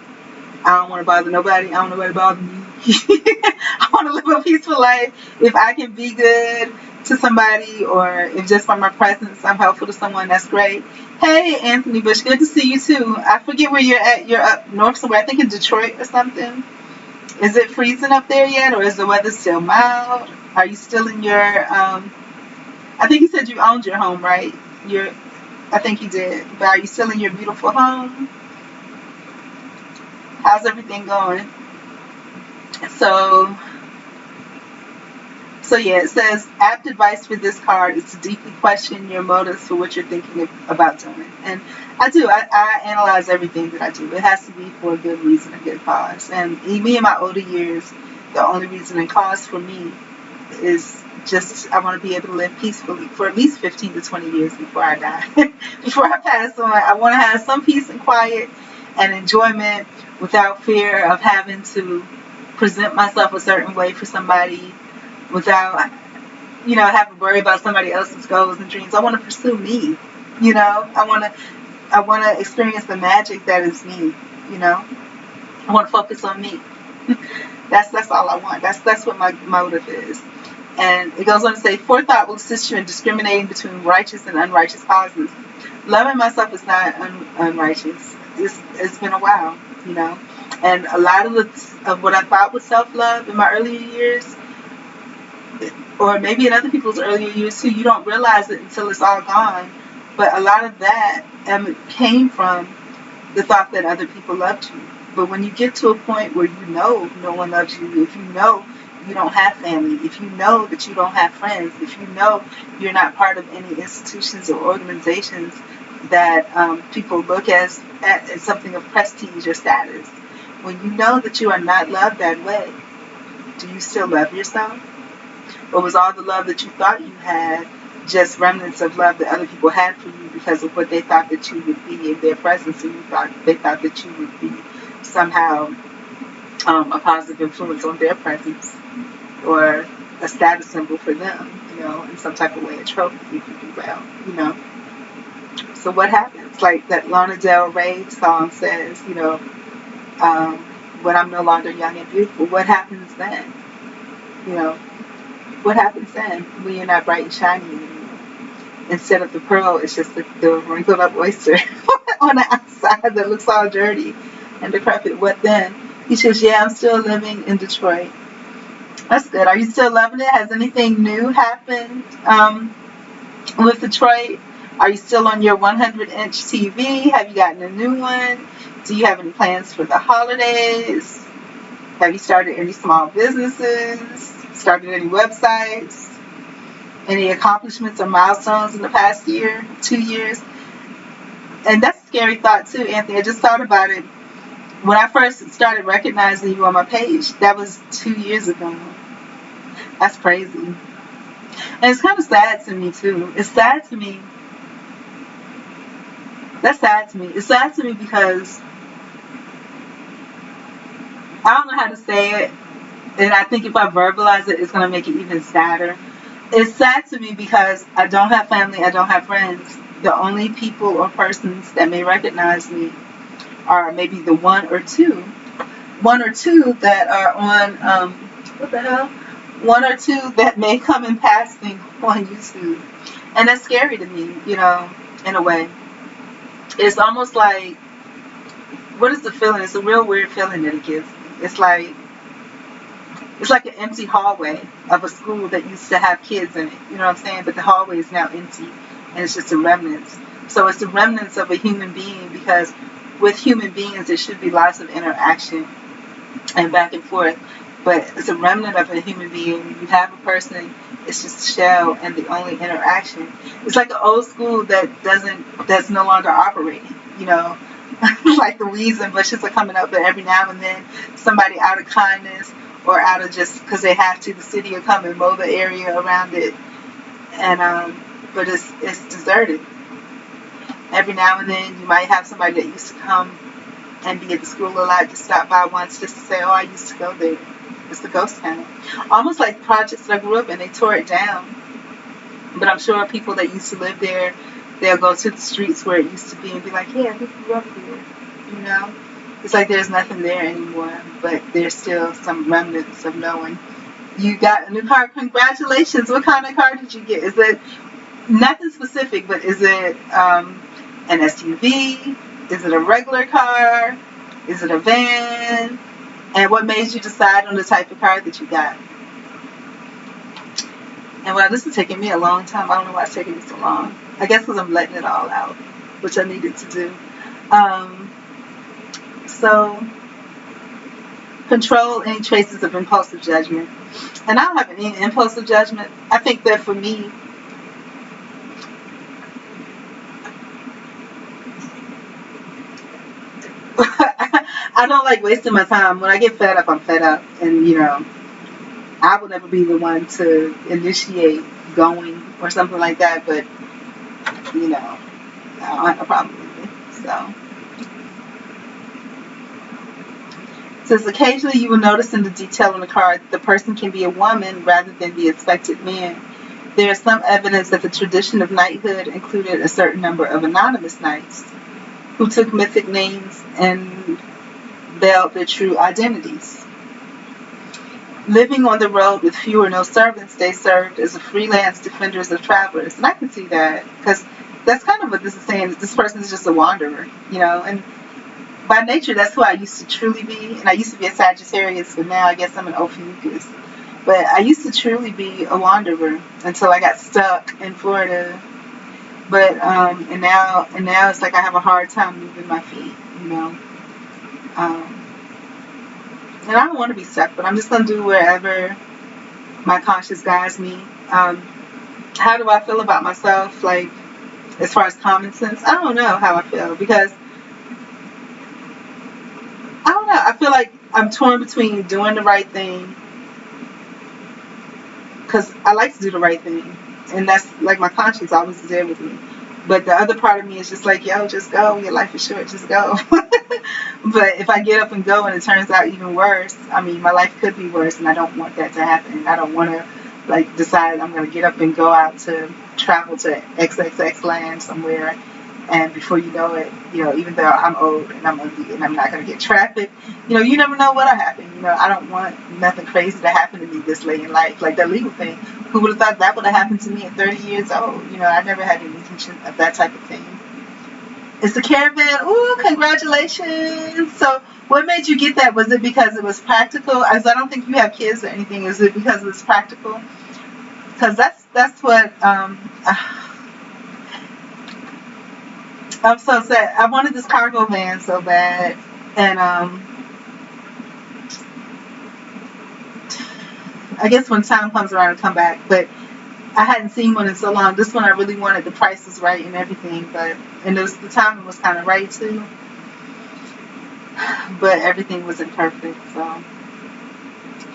I don't want to bother nobody. I don't want nobody to bother me. I want to live a peaceful life. If I can be good to somebody, or if just by my presence I'm helpful to someone, that's great. Hey, Anthony Bush, good to see you too. I forget where you're at. You're up north somewhere. I think in Detroit or something. Is it freezing up there yet, or is the weather still mild? Are you still in your, I think you said you owned your home, right? I think you did. But are you still in your beautiful home? How's everything going? So yeah, it says, apt advice for this card is to deeply question your motives for what you're thinking about doing. And I do. I analyze everything that I do. It has to be for a good reason, a good cause. And me in my older years, the only reason and cause for me is just I want to be able to live peacefully for at least 15 to 20 years before I die. Before I pass on, I want to have some peace and quiet and enjoyment without fear of having to present myself a certain way for somebody, without having to worry about somebody else's goals and dreams. I want to pursue me. I want to experience the magic that is me. I want to focus on me. That's all I want. That's what my motive is. And it goes on to say, forethought will assist you in discriminating between righteous and unrighteous causes. Loving myself is not unrighteous. It's been a while, And a lot of what I thought was self-love in my earlier years, or maybe in other people's earlier years too, you don't realize it until it's all gone. But a lot of that came from the thought that other people loved you. But when you get to a point where no one loves you, if you don't have family, if you know that you don't have friends, if you know you're not part of any institutions or organizations that people look as something of prestige or status, when you know that you are not loved that way, do you still love yourself? Or was all the love that you thought you had just remnants of love that other people had for you because of what they thought that you would be in their presence, and they thought that you would be somehow a positive influence on their presence, or a status symbol for them, in some type of way, a trophy if you do well, So what happens? Like that Lana Del Rey song says, when I'm no longer young and beautiful, what happens then? What happens then when you're not bright and shiny anymore? Instead of the pearl, it's just the wrinkled up oyster on the outside that looks all dirty and decrepit. What then? He says, yeah, I'm still living in Detroit. That's good. Are you still loving it? Has anything new happened with Detroit? Are you still on your 100-inch TV? Have you gotten a new one? Do you have any plans for the holidays? Have you started any small businesses? Started any websites? Any accomplishments or milestones in the past year, 2 years? And that's a scary thought too, Anthony. I just thought about it. When I first started recognizing you on my page, that was 2 years ago. That's crazy. And it's kind of sad to me too. It's sad to me. That's sad to me. It's sad to me because I don't know how to say it. And I think if I verbalize it, it's going to make it even sadder. It's sad to me because I don't have family. I don't have friends. The only people or persons that may recognize me are maybe the one or two that are on, what the hell? One or two that may come in passing on YouTube. And that's scary to me, you know, in a way. It's almost like, what is the feeling? It's a real weird feeling that it gives me. It's like an empty hallway of a school that used to have kids in it. You know what I'm saying? But the hallway is now empty, and it's just a remnants. So it's the remnants of a human being, because with human beings there should be lots of interaction and back and forth. But it's a remnant of a human being. You have a person, it's just a shell, and the only interaction. It's like an old school that's no longer operating, you know. Like the weeds and bushes are coming up, but every now and then somebody out of kindness or out of just because they have to, the city will come and mow the area around it. And but it's deserted. Every now and then you might have somebody that used to come and be at the school a lot to stop by once just to say, oh, I used to go there. It's the ghost town. Almost like projects that I grew up in, they tore it down. But I'm sure people that used to live there, they'll go to the streets where it used to be and be like, yeah, we grew up here, you know? It's like there's nothing there anymore, but there's still some remnants of knowing. You got a new car, congratulations. What kind of car did you get? Is it nothing specific, but is it an SUV? Is it a regular car? Is it a van? And what made you decide on the type of car that you got? And well, this is taking me a long time. I don't know why it's taking me so long. I guess because I'm letting it all out, which I needed to do. So, control any traces of impulsive judgment. And I don't have any impulsive judgment. I think that for me, I don't like wasting my time. When I get fed up, I'm fed up. And, you know, I will never be the one to initiate going or something like that. But, you know, I don't have a problem with it. So. It says, occasionally you will notice in the detail on the card the person can be a woman rather than the expected man. There is some evidence that the tradition of knighthood included a certain number of anonymous knights who took mythic names and veiled their true identities. Living on the road with few or no servants, they served as freelance defenders of travelers. And I can see that, because that's kind of what this is saying, that this person is just a wanderer, you know. And by nature, that's who I used to truly be. And I used to be a Sagittarius, but now I guess I'm an Ophiuchus. But I used to truly be a wanderer until I got stuck in Florida. But and now it's like I have a hard time moving my feet, you know. And I don't want to be stuck, but I'm just going to do wherever my conscience guides me. How do I feel about myself, like, as far as common sense? I don't know how I feel, because I don't know. I feel like I'm torn between doing the right thing, because I like to do the right thing, and that's like my conscience always is there with me. But the other part of me is just like, yo, just go. Your life is short. Just go. But if I get up and go and it turns out even worse, I mean, my life could be worse, and I don't want that to happen. I don't want to, like, decide I'm going to get up and go out to travel to XXX land somewhere, and before you know it, you know, even though I'm old and I'm ugly and I'm not going to get trafficked, you know, you never know what'll happen. You know, I don't want nothing crazy to happen to me this late in life, like the legal thing. Who would have thought that would have happened to me at 30 years old? You know, I never had any intention of that type of thing. It's the caravan. Ooh, congratulations. So what made you get that? Was it because it was practical? As I don't think you have kids or anything. Is it because it was practical? Because that's what I'm so sad. I wanted this cargo van so bad, and I guess when time comes around, I'll come back. But I hadn't seen one in so long. This one I really wanted. The price was right and everything, and the timing was kind of right too. But everything wasn't perfect. So,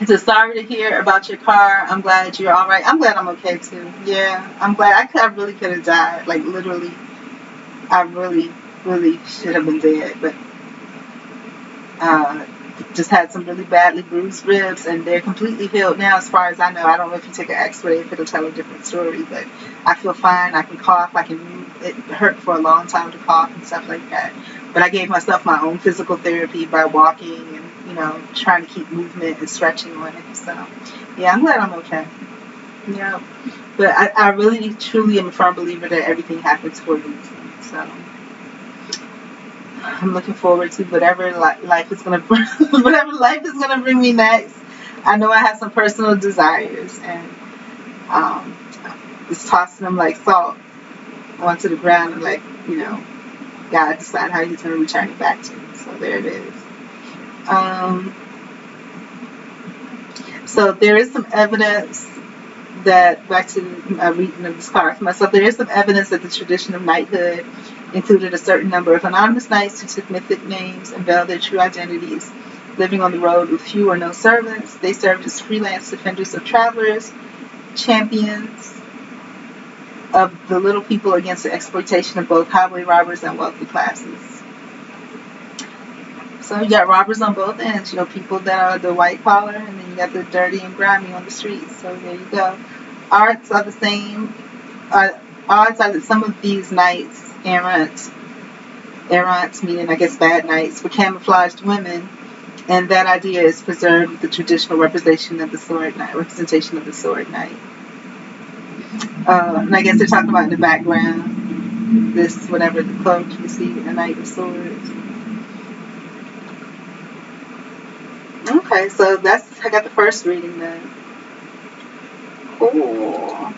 just sorry to hear about your car. I'm glad you're all right. I'm glad I'm okay too. Yeah, I'm glad. I really could have died. Like literally, I really, really should have been dead. But just had some really badly bruised ribs, and they're completely healed now, as far as I know. I don't know if you take an X-ray if it'll tell a different story, but I feel fine. I can cough. I can move. It hurt for a long time to cough and stuff like that. But I gave myself my own physical therapy by walking and trying to keep movement and stretching on it. So yeah, I'm glad I'm okay. Yeah, but I really truly am a firm believer that everything happens for a reason. So I'm looking forward to whatever life is gonna whatever life is gonna bring me next. I know I have some personal desires, and just tossing them like salt onto the ground, and God decide how He's gonna return it back to me. So there it is. So there is some evidence that, back to reading of this card for myself, there is some evidence that the tradition of knighthood included a certain number of anonymous knights who took mythic names and veiled their true identities, living on the road with few or no servants. They served as freelance defenders of travelers, champions of the little people against the exploitation of both highway robbers and wealthy classes. So you got robbers on both ends, people that are the white collar, and then you got the dirty and grimy on the streets. So there you go. Odds are the same. Odds are that some of these knights, errants meaning I guess bad knights, were camouflaged women, and that idea is preserved with the traditional representation of the sword knight. And I guess they're talking about in the background this whatever the cloak you see, the Knight of Swords. Okay, so I got the first reading then. Cool.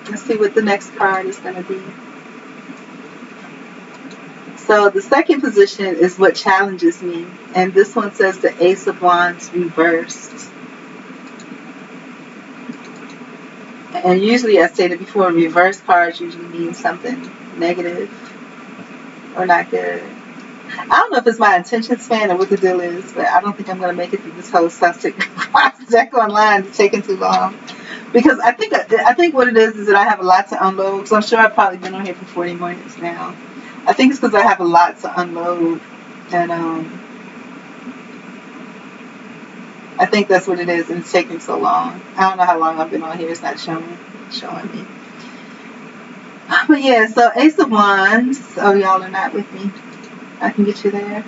Let's see what the next card is going to be. So the second position is what challenges me, and this one says the Ace of Wands reversed. And usually, I stated before, reverse cards usually mean something negative or not good. I don't know if it's my attention span or what the deal is, but I don't think I'm going to make it through this whole Celtic deck online. It's taking too long. Because I think what it is that I have a lot to unload. So I'm sure I've probably been on here for 40 minutes now. I think it's because I have a lot to unload. And I think that's what it is, and it's taking so long. I don't know how long I've been on here. It's not showing me. But yeah, so Ace of Wands. Oh, y'all are not with me. I can get you there.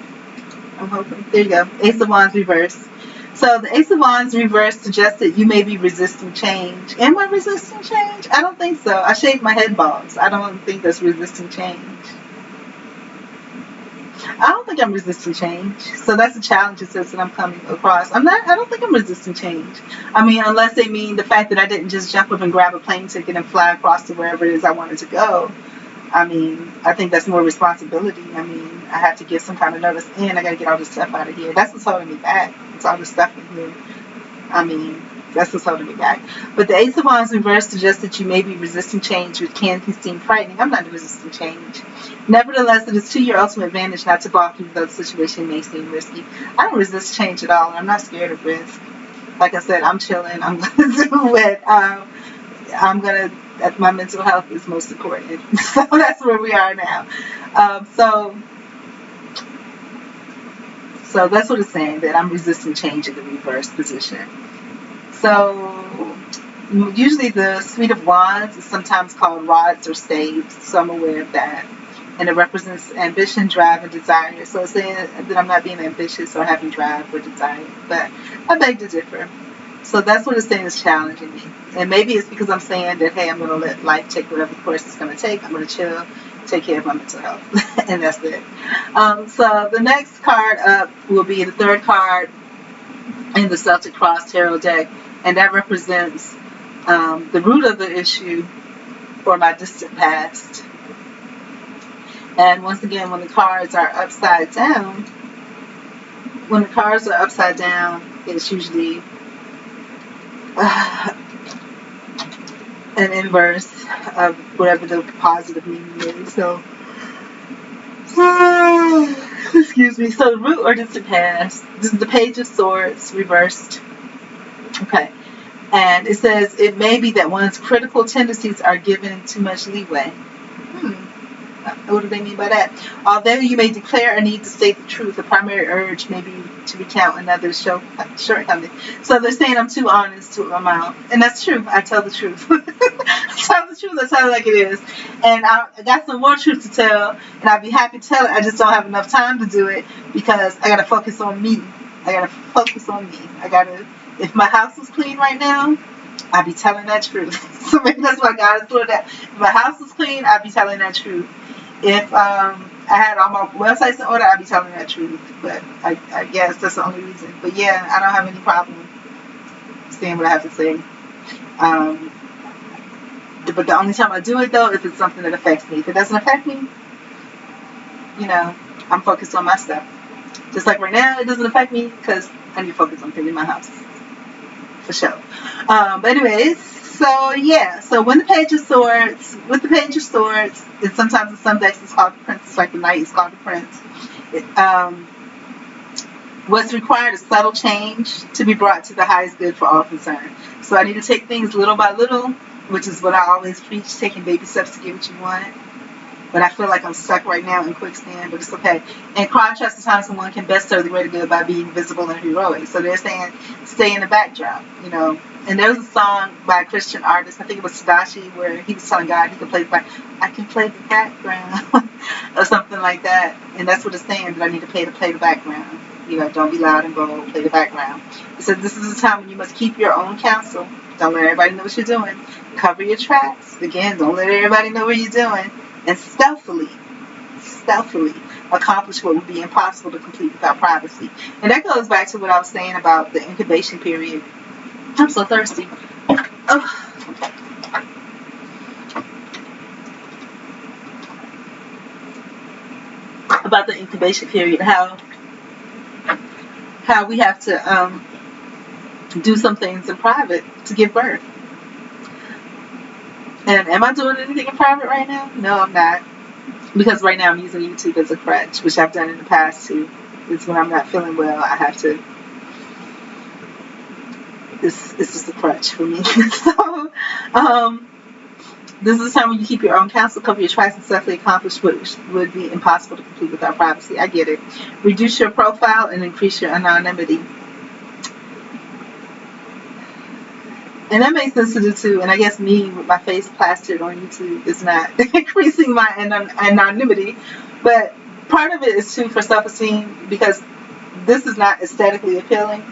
I'm hoping. There you go. Ace of Wands reverse. So the Ace of Wands reverse suggests that you may be resisting change. Am I resisting change? I don't think so. I shaved my head balls. I don't think that's resisting change. I don't think I'm resisting change. So that's a challenge it says that I'm coming across. I don't think I'm resisting change. I mean, unless they mean the fact that I didn't just jump up and grab a plane ticket and fly across to wherever it is I wanted to go. I mean, I think that's more responsibility. I mean, I have to give some kind of notice, and I got to get all this stuff out of here. That's what's holding me back. It's all this stuff in here. I mean, that's what's holding me back. But the Ace of Wands reverse suggests that you may be resisting change, which can seem frightening. I'm not resisting change. Nevertheless, it is to your ultimate advantage not to balk even though the situation may seem risky. I don't resist change at all, and I'm not scared of risk. Like I said, I'm chilling. I'm going to do it. My mental health is most important. So that's where we are now. So that's what it's saying, that I'm resisting change in the reverse position. So usually the Suite of Wands is sometimes called rods or staves, so I'm aware of that. And it represents ambition, drive, and desire. So it's saying that I'm not being ambitious or having drive or desire. But I beg to differ. So that's what it's saying is challenging me. And maybe it's because I'm saying that, hey, I'm going to let life take whatever course it's going to take. I'm going to chill, take care of my mental health. And that's it. So the next card up will be the third card in the Celtic Cross Tarot deck. And that represents the root of the issue, or my distant past. And once again, when the cards are upside down, it's usually an inverse of whatever the positive meaning is. So, excuse me. So, root or distant past. This is the Page of Swords reversed. Okay. And it says, it may be that one's critical tendencies are given too much leeway. What do they mean by that? Although you may declare a need to state the truth, the primary urge may be to recount another's shortcoming. So they're saying I'm too honest to my mouth. And that's true. I tell the truth. I tell the truth. I tell it like it is. And I got some more truth to tell, and I'd be happy to tell it. I just don't have enough time to do it because I got to focus on me. If my house was clean right now, I'd be telling that truth. So maybe that's why God is doing that. If my house was clean, I'd be telling that truth. If I had all my websites in order, I'd be telling that truth. But I guess that's the only reason. But yeah, I don't have any problem saying what I have to say. But the only time I do it, though, if it's something that affects me. If it doesn't affect me, I'm focused on my stuff. Just like right now, it doesn't affect me because I need to focus on cleaning my house. For sure. But anyways, so yeah. So with the Page of Swords, and sometimes in some decks it's called the Princess, like the Knight is called the Prince. What's required is subtle change to be brought to the highest good for all concerned. So I need to take things little by little, which is what I always preach, taking baby steps to get what you want. But I feel like I'm stuck right now in quicksand, but it's okay. In contrast to times when one can best serve the greater good by being visible and heroic. So they're saying stay in the backdrop, And there was a song by a Christian artist, I think it was Tadashi, where he was telling God he could play I can play the background or something like that. And that's what it's saying, that I need to play the background. Don't be loud and bold, play the background. It says this is a time when you must keep your own counsel. Don't let everybody know what you're doing. Cover your tracks. Again, don't let everybody know what you're doing. And stealthily accomplish what would be impossible to complete without privacy. And that goes back to what I was saying about the incubation period. I'm so thirsty. Oh. About the incubation period, how we have to do some things in private to give birth. And am I doing anything in private right now? No, I'm not. Because right now I'm using YouTube as a crutch, which I've done in the past too. It's when I'm not feeling well, I have to. It's just a crutch for me. So, this is the time when you keep your own counsel, cover your tracks, and safely accomplish what would be impossible to complete without privacy. I get it. Reduce your profile and increase your anonymity. And that makes sense to do too. And I guess me with my face plastered on YouTube is not increasing my anonymity. But part of it is too for self-esteem, because this is not aesthetically appealing.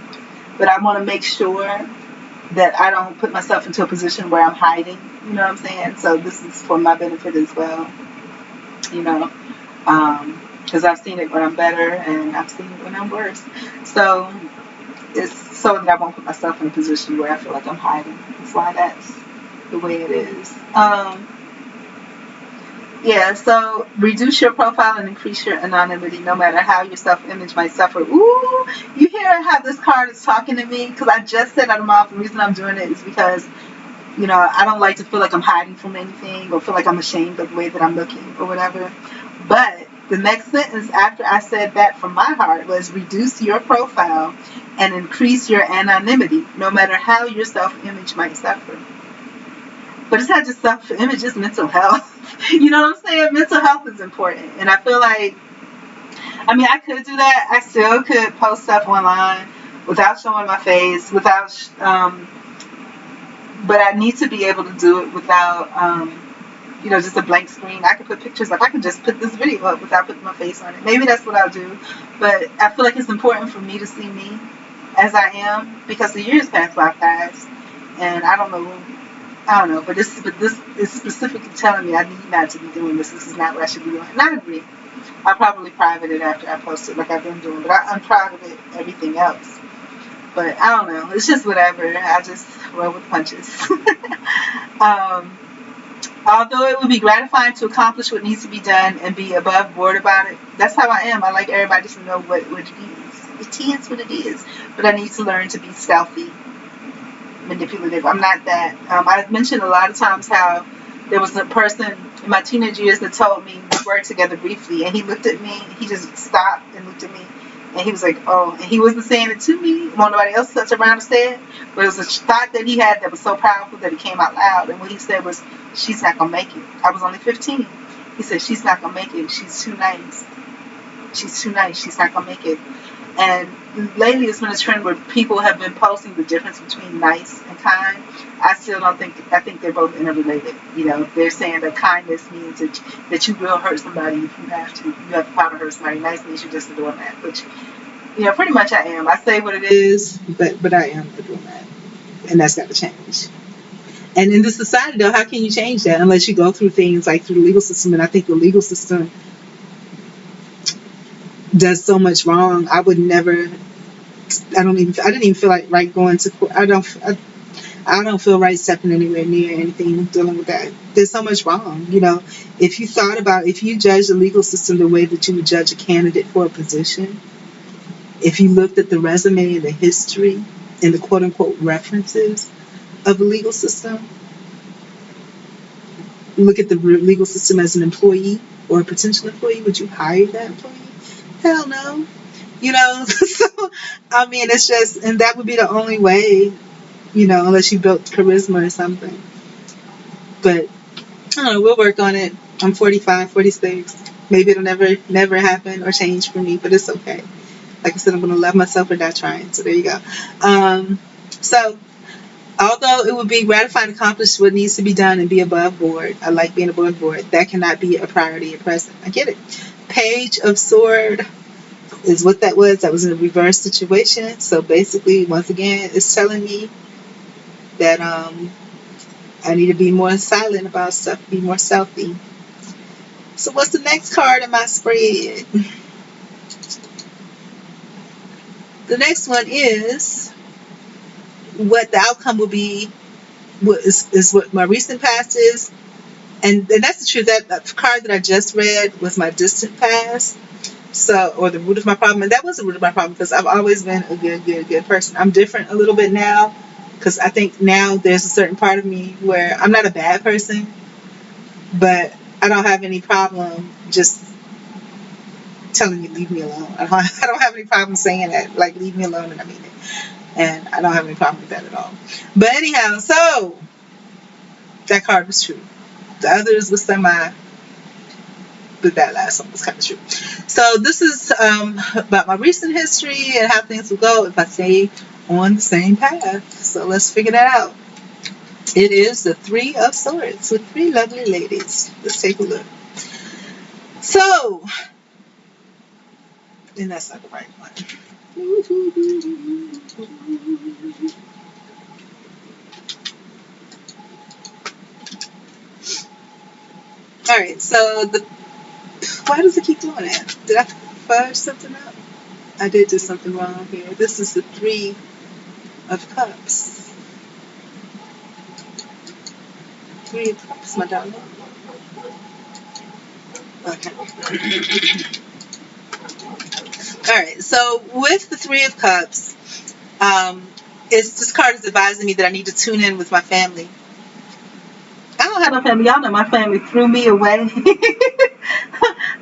But I want to make sure that I don't put myself into a position where I'm hiding. You know what I'm saying? So this is for my benefit as well. Because I've seen it when I'm better and I've seen it when I'm worse. So it's so that I won't put myself in a position where I feel like I'm hiding. That's why that's the way it is. So reduce your profile and increase your anonymity, no matter how your self-image might suffer. Ooh, you hear how this card is talking to me? Because I just said out of my mouth, the reason I'm doing it is because, I don't like to feel like I'm hiding from anything or feel like I'm ashamed of the way that I'm looking or whatever. But the next sentence after I said that from my heart was reduce your profile and increase your anonymity, no matter how your self-image might suffer. But it's not just self-image, it's mental health. You know what I'm saying? Mental health is important. And I feel like, I could do that. I still could post stuff online without showing my face, but I need to be able to do it without, just a blank screen. I could put pictures up. I could just put this video up without putting my face on it. Maybe that's what I'll do. But I feel like it's important for me to see me as I am, because the years pass by fast. And I don't know, but this is specifically telling me I need not to be doing this. This is not what I should be doing. And I agree. I'll probably private it after I post it like I've been doing, but I unprivate everything else. But I don't know. It's just whatever. I just roll with punches. um, Although it would be gratifying to accomplish what needs to be done and be above board about it, that's how I am. I like everybody to know what it is. It is what it is. But I need to learn to be stealthy, manipulative. I'm not that. I've mentioned a lot of times how there was a person in my teenage years that told me we worked together briefly, and he looked at me, he just stopped and looked at me, and he was like, oh, and he wasn't saying it to me, nobody else touched around and said, but it was a thought that he had that was so powerful that it came out loud, and what he said was, she's not going to make it. I was only 15. He said, she's not going to make it. She's too nice. She's too nice. She's not going to make it. And lately it's been a trend where people have been posting the difference between nice and kind. I still don't think, I think they're both interrelated. You know, they're saying that kindness means that you will hurt somebody if you have to. You have the power to hurt somebody. Nice means you're just a doormat. Which, you know, pretty much I am. I say what it is, but I am a doormat. And that's got to change. And in this society, though, how can you change that unless you go through things like through the legal system? And I think the legal system does so much wrong. I didn't even feel like right going to court. I don't feel right stepping anywhere near anything dealing with that. There's so much wrong. You know, if you judge the legal system the way that you would judge a candidate for a position, if you looked at the resume and the history and the quote unquote references of the legal system, look at the legal system as an employee or a potential employee, would you hire that employee? Hell no. You know, so, I mean, it's just, and that would be the only way, you know, unless you built charisma or something. But, I don't know, we'll work on it. I'm 45, 46. Maybe it'll never happen or change for me, but it's okay. Like I said, I'm going to love myself or die trying. So there you go. So, although it would be gratifying to accomplish what needs to be done and be above board, I like being above board, that cannot be a priority at present. I get it. Page of Sword is what that was. That was in a reverse situation. So basically, once again, it's telling me that I need to be more silent about stuff, be more stealthy. So what's the next card in my spread? The next one is what the outcome will be, is what my recent past is. And that's the truth. That card that I just read was my distant past. So, or the root of my problem. And that was the root of my problem because I've always been a good person. I'm different a little bit now because I think now there's a certain part of me where I'm not a bad person, but I don't have any problem just telling you leave me alone. I don't have any problem saying that, like leave me alone, and I mean it. And I don't have any problem with that at all. But anyhow, so that card was true. The others was semi, but that last one was kind of true. So this is about my recent history and how things will go if I stay on the same path. So let's figure that out. It is the Three of Swords with three lovely ladies. Let's take a look. So, and that's not the right one. Alright, so why does it keep doing that? Did I fudge something up? I did do something wrong here. This is the Three of Cups. Three of Cups, my darling. Okay. Alright, so with the Three of Cups, this card is advising me that I need to tune in with my family. I don't have no family. Y'all know my family threw me away.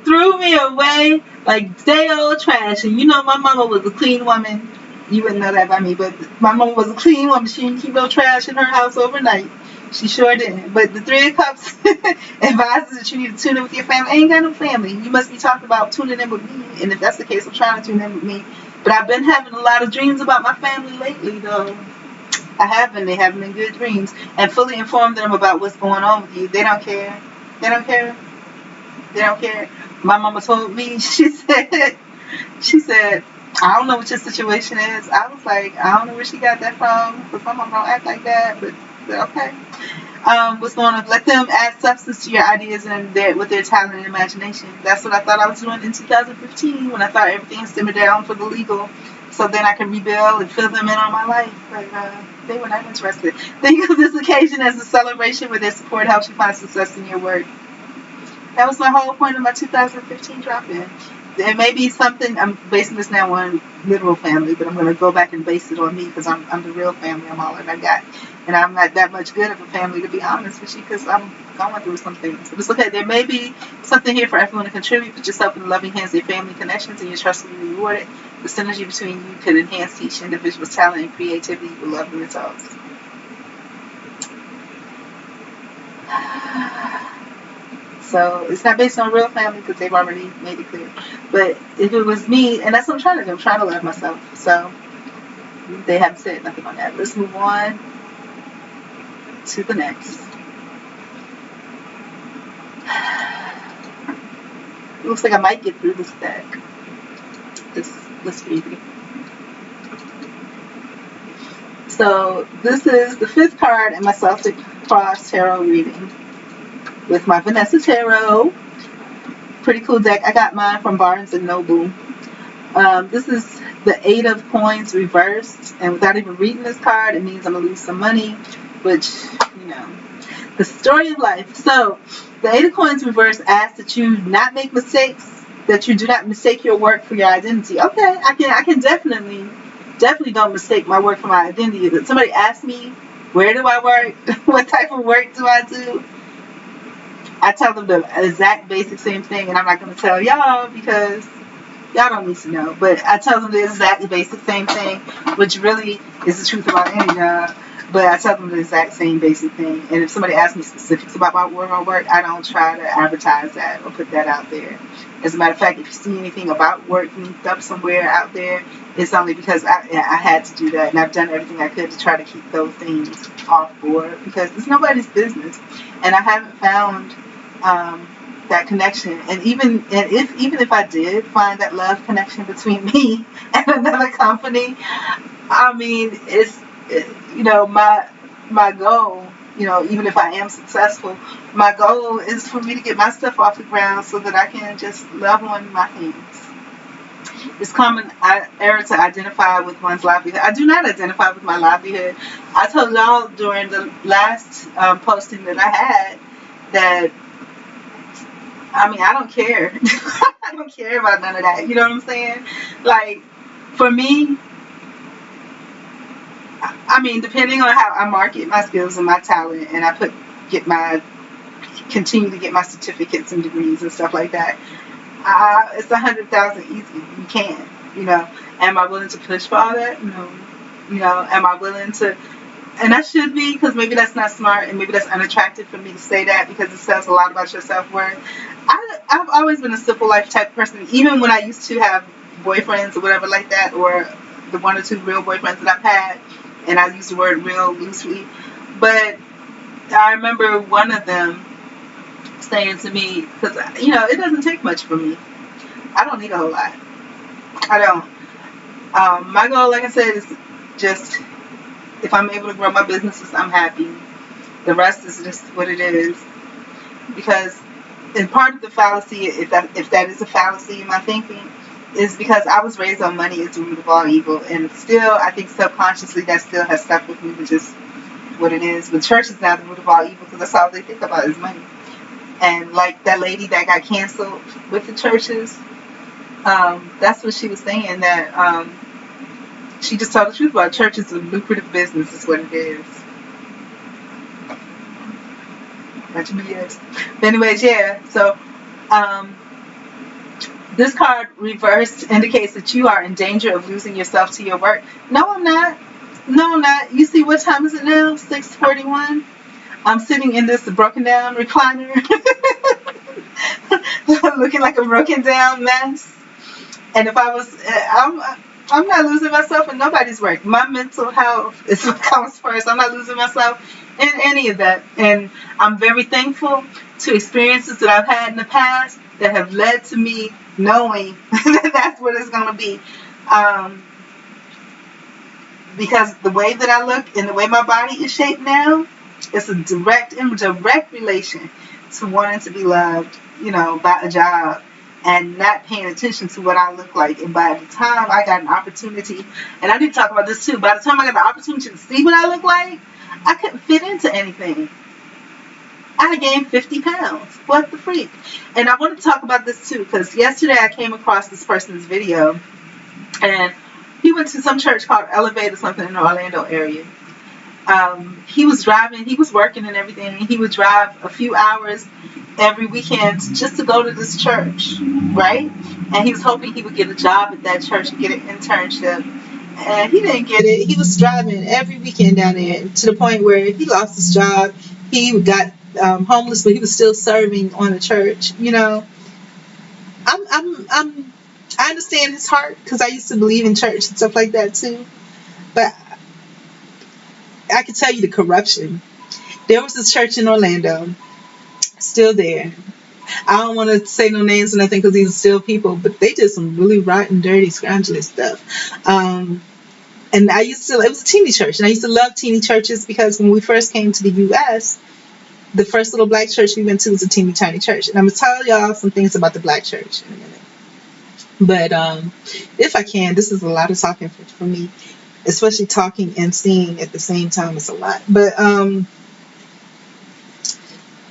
Threw me away like day old trash. And you know my mama was a clean woman. You wouldn't know that by me, but my mama was a clean woman. She didn't keep no trash in her house overnight. She sure didn't. But the Three of Cups advises that you need to tune in with your family. I ain't got no family. You must be talking about tuning in with me. And if that's the case, I'm trying to tune in with me. But I've been having a lot of dreams about my family lately, though. I have been. They have been good dreams. And fully informed them about what's going on with you. They don't care. They don't care. They don't care. My mama told me, she said, I don't know what your situation is. I was like, I don't know where she got that from. Because my mama don't act like that. But okay. What's going on? Let them add substance to your ideas and with their talent and imagination. That's what I thought I was doing in 2015 when I thought everything simmered down for the legal so then I can rebuild and fill them in on my life. But they were not interested. Think of this occasion as a celebration where their support helps you find success in your work. That was my whole point of my 2015 drop-in. There may be something, I'm basing this now on literal family, but I'm going to go back and base it on me because I'm the real family. I'm all that I got. And I'm not that much good of a family, to be honest with you, because I'm going through some things. But it's okay. There may be something here for everyone to contribute. Put yourself in the loving hands of your family connections, and your trust will be rewarded. The synergy between you could enhance each individual's talent and creativity with love and results. So it's not based on real family because they've already made it clear. But if it was me, and that's what I'm trying to do, I'm trying to love myself. So they haven't said nothing on that. Let's move on to the next. It looks like I might get through this deck. Let's read it. So this is the 5th card in my Celtic Cross Tarot reading with my Vanessa Tarot. Pretty cool deck. I got mine from Barnes & Noble. This is the 8 of Coins reversed, and without even reading this card, it means I'm going to lose some money, which, you know, the story of life. So the 8 of Coins reversed asks that you not make mistakes, that you do not mistake your work for your identity. Okay, I can definitely don't mistake my work for my identity. If somebody asks me, where do I work? What type of work do I do? I tell them the exact basic same thing, and I'm not going to tell y'all because y'all don't need to know. But I tell them the exact basic same thing, which really is the truth about any job. But I tell them the exact same basic thing. And if somebody asks me specifics about where I work, I don't try to advertise that or put that out there. As a matter of fact, if you see anything about work linked up somewhere out there, it's only because I had to do that, and I've done everything I could to try to keep those things off board because it's nobody's business, and I haven't found that connection. And even if I did find that love connection between me and another company, I mean, my goal. Even if I am successful, my goal is for me to get my stuff off the ground so that I can just love on my things. It's common error to identify with one's livelihood. I do not identify with my livelihood. I told y'all during the last posting that I had that, I don't care. I don't care about none of that. You know what I'm saying? Like, for me, depending on how I market my skills and my talent, and I continue to get my certificates and degrees and stuff like that, it's 100,000 easy. You can, Am I willing to push for all that? No. Am I willing to? And I should be, because maybe that's not smart, and maybe that's unattractive for me to say that because it says a lot about your self-worth. I've always been a simple life type person, even when I used to have boyfriends or whatever like that, or the 1 or 2 real boyfriends that I've had. And I use the word real loosely. But I remember one of them saying to me, because, it doesn't take much for me. I don't need a whole lot. I don't. My goal, like I said, is just, if I'm able to grow my businesses, I'm happy. The rest is just what it is. Because, and part of the fallacy, if that is a fallacy in my thinking, is because I was raised on money as the root of all evil, and still, I think subconsciously that still has stuck with me, which is what it is. But church is now the root of all evil because that's all they think about is money. And like that lady that got canceled with the churches, that's what she was saying, that she just told the truth about church is a lucrative business is what it is. Bunch of BS. But anyways, yeah, so this card reversed indicates that you are in danger of losing yourself to your work. No, I'm not. You see, what time is it now? 6:41. I'm sitting in this broken down recliner, looking like a broken down mess. And if I was, I'm not losing myself in nobody's work. My mental health is what comes first. I'm not losing myself in any of that. And I'm very thankful to experiences that I've had in the past that have led to me knowing that that's what it's going to be. Because the way that I look and the way my body is shaped now, it's a direct relation to wanting to be loved, by a job. and not paying attention to what I look like. And by the time I got an opportunity, and I need to talk about this too, by the time I got the opportunity to see what I look like, I couldn't fit into anything. I gained 50 pounds. What the freak? And I want to talk about this too, because yesterday I came across this person's video, and he went to some church called Elevate or something in the Orlando area. He was driving, he was working and everything. He would drive a few hours every weekend just to go to this church, right? And he was hoping he would get a job at that church and get an internship. And he didn't get it. He was driving every weekend down there to the point where he lost his job. He got homeless, but he was still serving on the church. You know, I understand his heart because I used to believe in church and stuff like that too. But I can tell you the corruption. There was this church in Orlando, still there. I don't want to say no names or nothing because these are still people, but they did some really rotten, dirty, scroungulous stuff. And it was a teeny church, and I used to love teeny churches because when we first came to the U.S., the first little black church we went to was a teeny tiny church. And I'm going to tell y'all some things about the black church in a minute. But if I can, this is a lot of talking for me, especially talking and seeing at the same time. It's a lot. But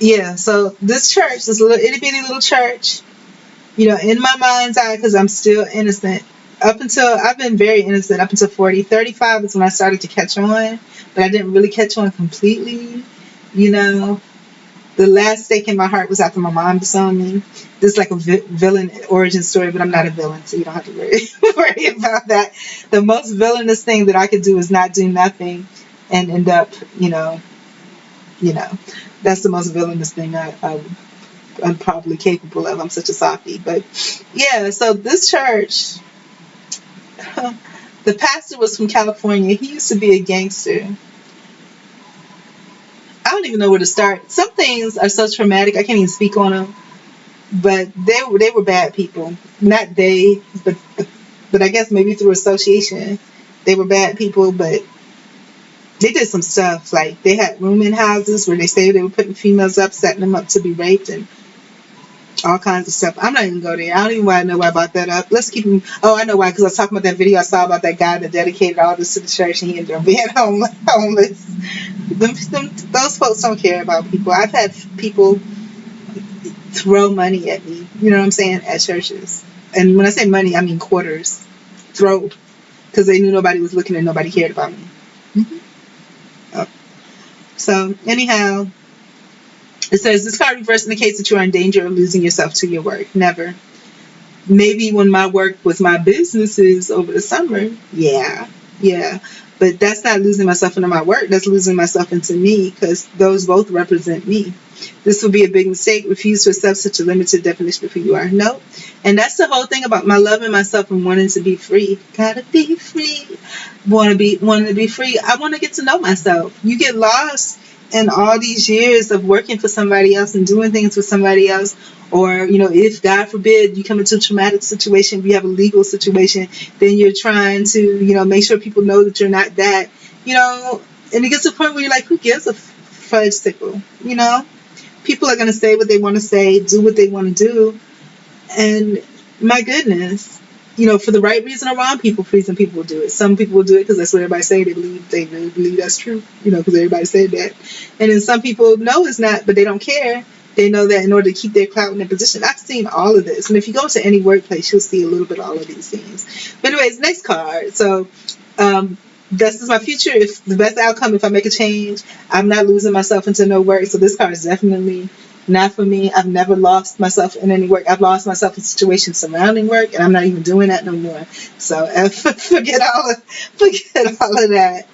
yeah, so this church, this little itty bitty little church, you know, in my mind's eye, because I'm still innocent. I've been very innocent up until 40. 35 is when I started to catch on, but I didn't really catch on completely. You know, the last stake in my heart was after my mom disowned me. This is like a villain origin story, but I'm not a villain, so you don't have to worry about that. The most villainous thing that I could do is not do nothing and end up, you know, that's the most villainous thing I'm probably capable of. I'm such a softie. But yeah, so this church, the pastor was from California. He used to be a gangster. I don't even know where to start. Some things are so traumatic, I can't even speak on them. But they were bad people. Not they, but I guess maybe through association, they were bad people. But they did some stuff. Like they had rooming houses where they say they were putting females up, setting them up to be raped and all kinds of stuff. I'm not even going there. I don't even know why I brought that up. Let's keep them. Oh, I know why, because I was talking about that video I saw about that guy that dedicated all this to the church and he ended up being homeless. Those folks don't care about people. I've had people throw money at me, you know what I'm saying, at churches. And when I say money, I mean quarters. Throw. Because they knew nobody was looking and nobody cared about me. Mm-hmm. Oh. So, anyhow, it says, this card reverse indicates that you are in danger of losing yourself to your work. Never. Maybe when my work was my businesses over the summer. Yeah. But that's not losing myself into my work. That's losing myself into me, because those both represent me. This would be a big mistake. Refuse to accept such a limited definition of who you are. No. And that's the whole thing about my loving myself and wanting to be free. Gotta be free. Wanting to be free. I want to get to know myself. You get lost in all these years of working for somebody else and doing things for somebody else. Or, you know, if God forbid you come into a traumatic situation, you have a legal situation, then you're trying to, you know, make sure people know that you're not that, you know, and it gets to the point where you're like, who gives a fudge sickle, you know? People are going to say what they want to say, do what they want to do. And my goodness, you know, for the right reason or wrong reason, people will do it. Some people will do it because that's what everybody say. They really believe that's true, you know, because everybody said that. And then some people know it's not, but they don't care. They know that in order to keep their clout in their position. I've seen all of this. And if you go to any workplace, you'll see a little bit of all of these things. But anyways, next card. So this is my future. If the best outcome, if I make a change, I'm not losing myself into no work. So this card is definitely not for me. I've never lost myself in any work. I've lost myself in situations surrounding work, and I'm not even doing that no more. So forget all of that.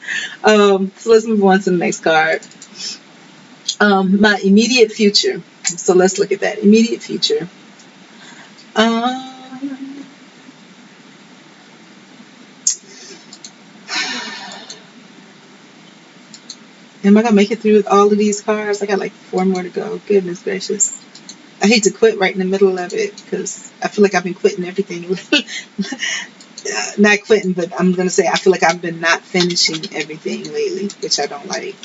So let's move on to the next card. My immediate future. So let's look at that. Immediate future. Am I going to make it through all of these cards? I got like 4 more to go. Goodness gracious. I hate to quit right in the middle of it because I feel like I've been quitting everything. Not quitting, but I'm going to say I feel like I've been not finishing everything lately, which I don't like.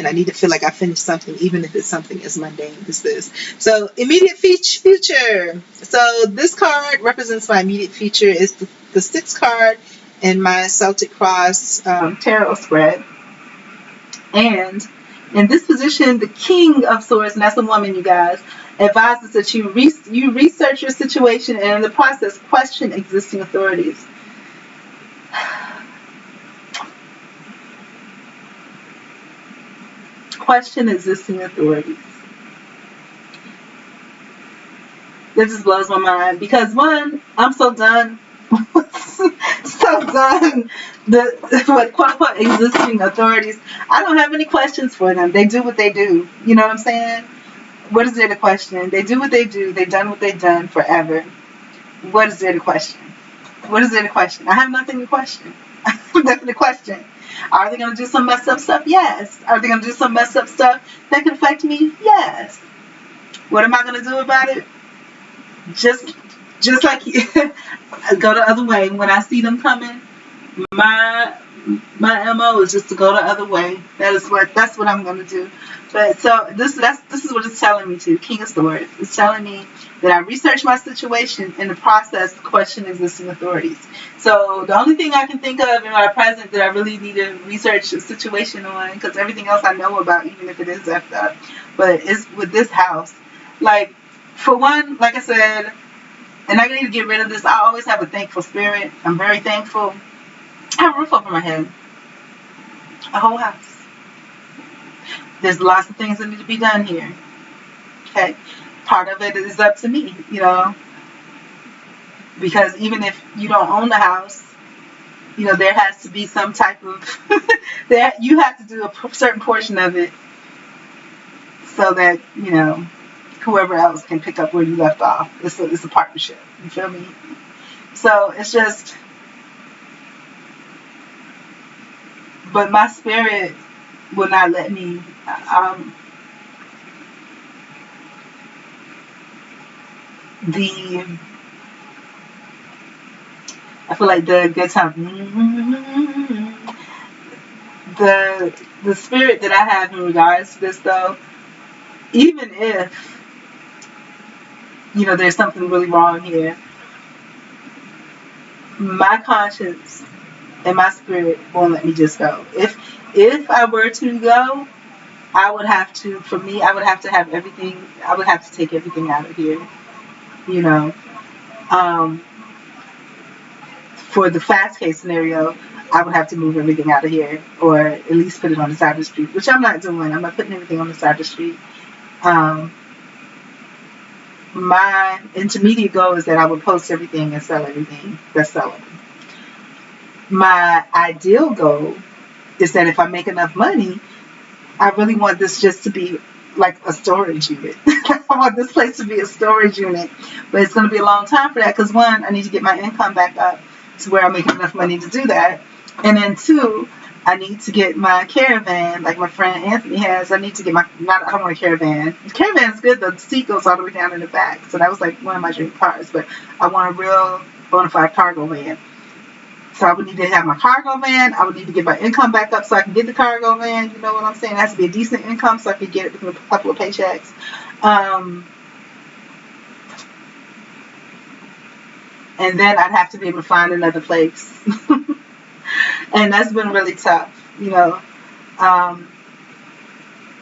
and I need to feel like I finished something, even if it's something as mundane as this. So immediate future. So this card represents my immediate future. It's the sixth card in my Celtic cross tarot spread. And in this position, the King of Swords, and that's a woman, you guys, advises that you research your situation and in the process question existing authorities. Question existing authorities. That just blows my mind because, one, I'm so done. So done with quote unquote existing authorities. I don't have any questions for them. They do what they do. You know what I'm saying? What is there to question? They do what they do. They've done what they've done forever. What is there to question? What is there to question? I have nothing to question. Nothing to question. Are they going to do some messed up stuff? Yes. Are they going to do some messed up stuff that can affect me? Yes. What am I going to do about it? Just like go the other way. When I see them coming, my MO is just to go the other way. That's what I'm going to do. But so this is what it's telling me to. King of Swords. It's telling me that I research my situation in the process to question existing authorities. So the only thing I can think of in my present that I really need to research the situation on, because everything else I know about, even if it is effed up, but it's with this house. Like, for one, like I said, and I need to get rid of this. I always have a thankful spirit. I'm very thankful. I have a roof over my head. A whole house. There's lots of things that need to be done here. Okay. Part of it is up to me, because even if you don't own the house, there has to be some type of, you have to do a certain portion of it so that, whoever else can pick up where you left off. It's a partnership. You feel me? So it's just, but my spirit will not let me, I feel like the good time, the spirit that I have in regards to this though, even if, there's something really wrong here, my conscience and my spirit won't let me just go. If I were to go, I would have to have everything, I would have to take everything out of here, for the fast case scenario, I would have to move everything out of here, or at least put it on the side of the street, which I'm not doing. I'm not putting everything on the side of the street. My intermediate goal is that I would post everything and sell everything that's sellable. My ideal goal is that if I make enough money, I really want this just to be like a storage unit. I want this place to be a storage unit, but it's going to be a long time for that because, one, I need to get my income back up to where I'm making enough money to do that, and then two, I need to get my caravan like my friend Anthony has. I need to get I don't want a caravan. The caravan's good. The seat goes all the way down in the back, so that was like one of my dream cars, but I want a real bona fide cargo van. So I would need to have my cargo van. I would need to get my income back up so I can get the cargo van. You know what I'm saying? It has to be a decent income so I can get it within a couple of paychecks. And then I'd have to be able to find another place. And that's been really tough,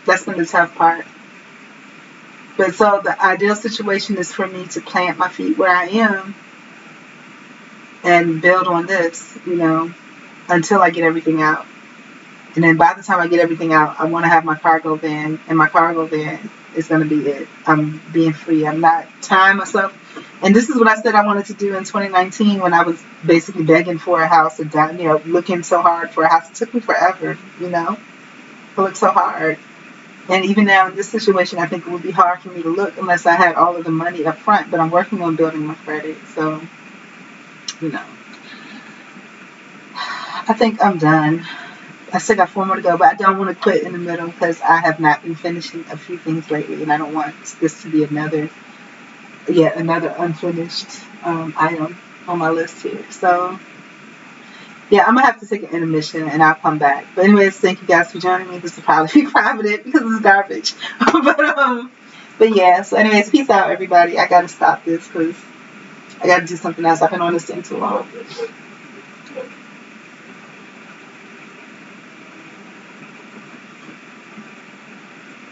that's been the tough part. But so the ideal situation is for me to plant my feet where I am and build on this, until I get everything out. And then by the time I get everything out, I want to have my cargo van, and my cargo van is going to be it. I'm being free. I'm not tying myself. And this is what I said I wanted to do in 2019 when I was basically begging for a house and looking so hard for a house. It took me forever, to look so hard. And even now in this situation, I think it would be hard for me to look unless I had all of the money up front. But I'm working on building my credit, so I think I'm done. I still got 4 more to go, but I don't want to quit in the middle because I have not been finishing a few things lately, and I don't want this to be another unfinished item on my list here. So Yeah, I'm gonna have to take an intermission and I'll come back. But anyways, thank you guys for joining me. This will probably be private because it's garbage. But yeah. So anyways, peace out, everybody. I gotta stop this because I gotta do something else. I've been on this thing too long.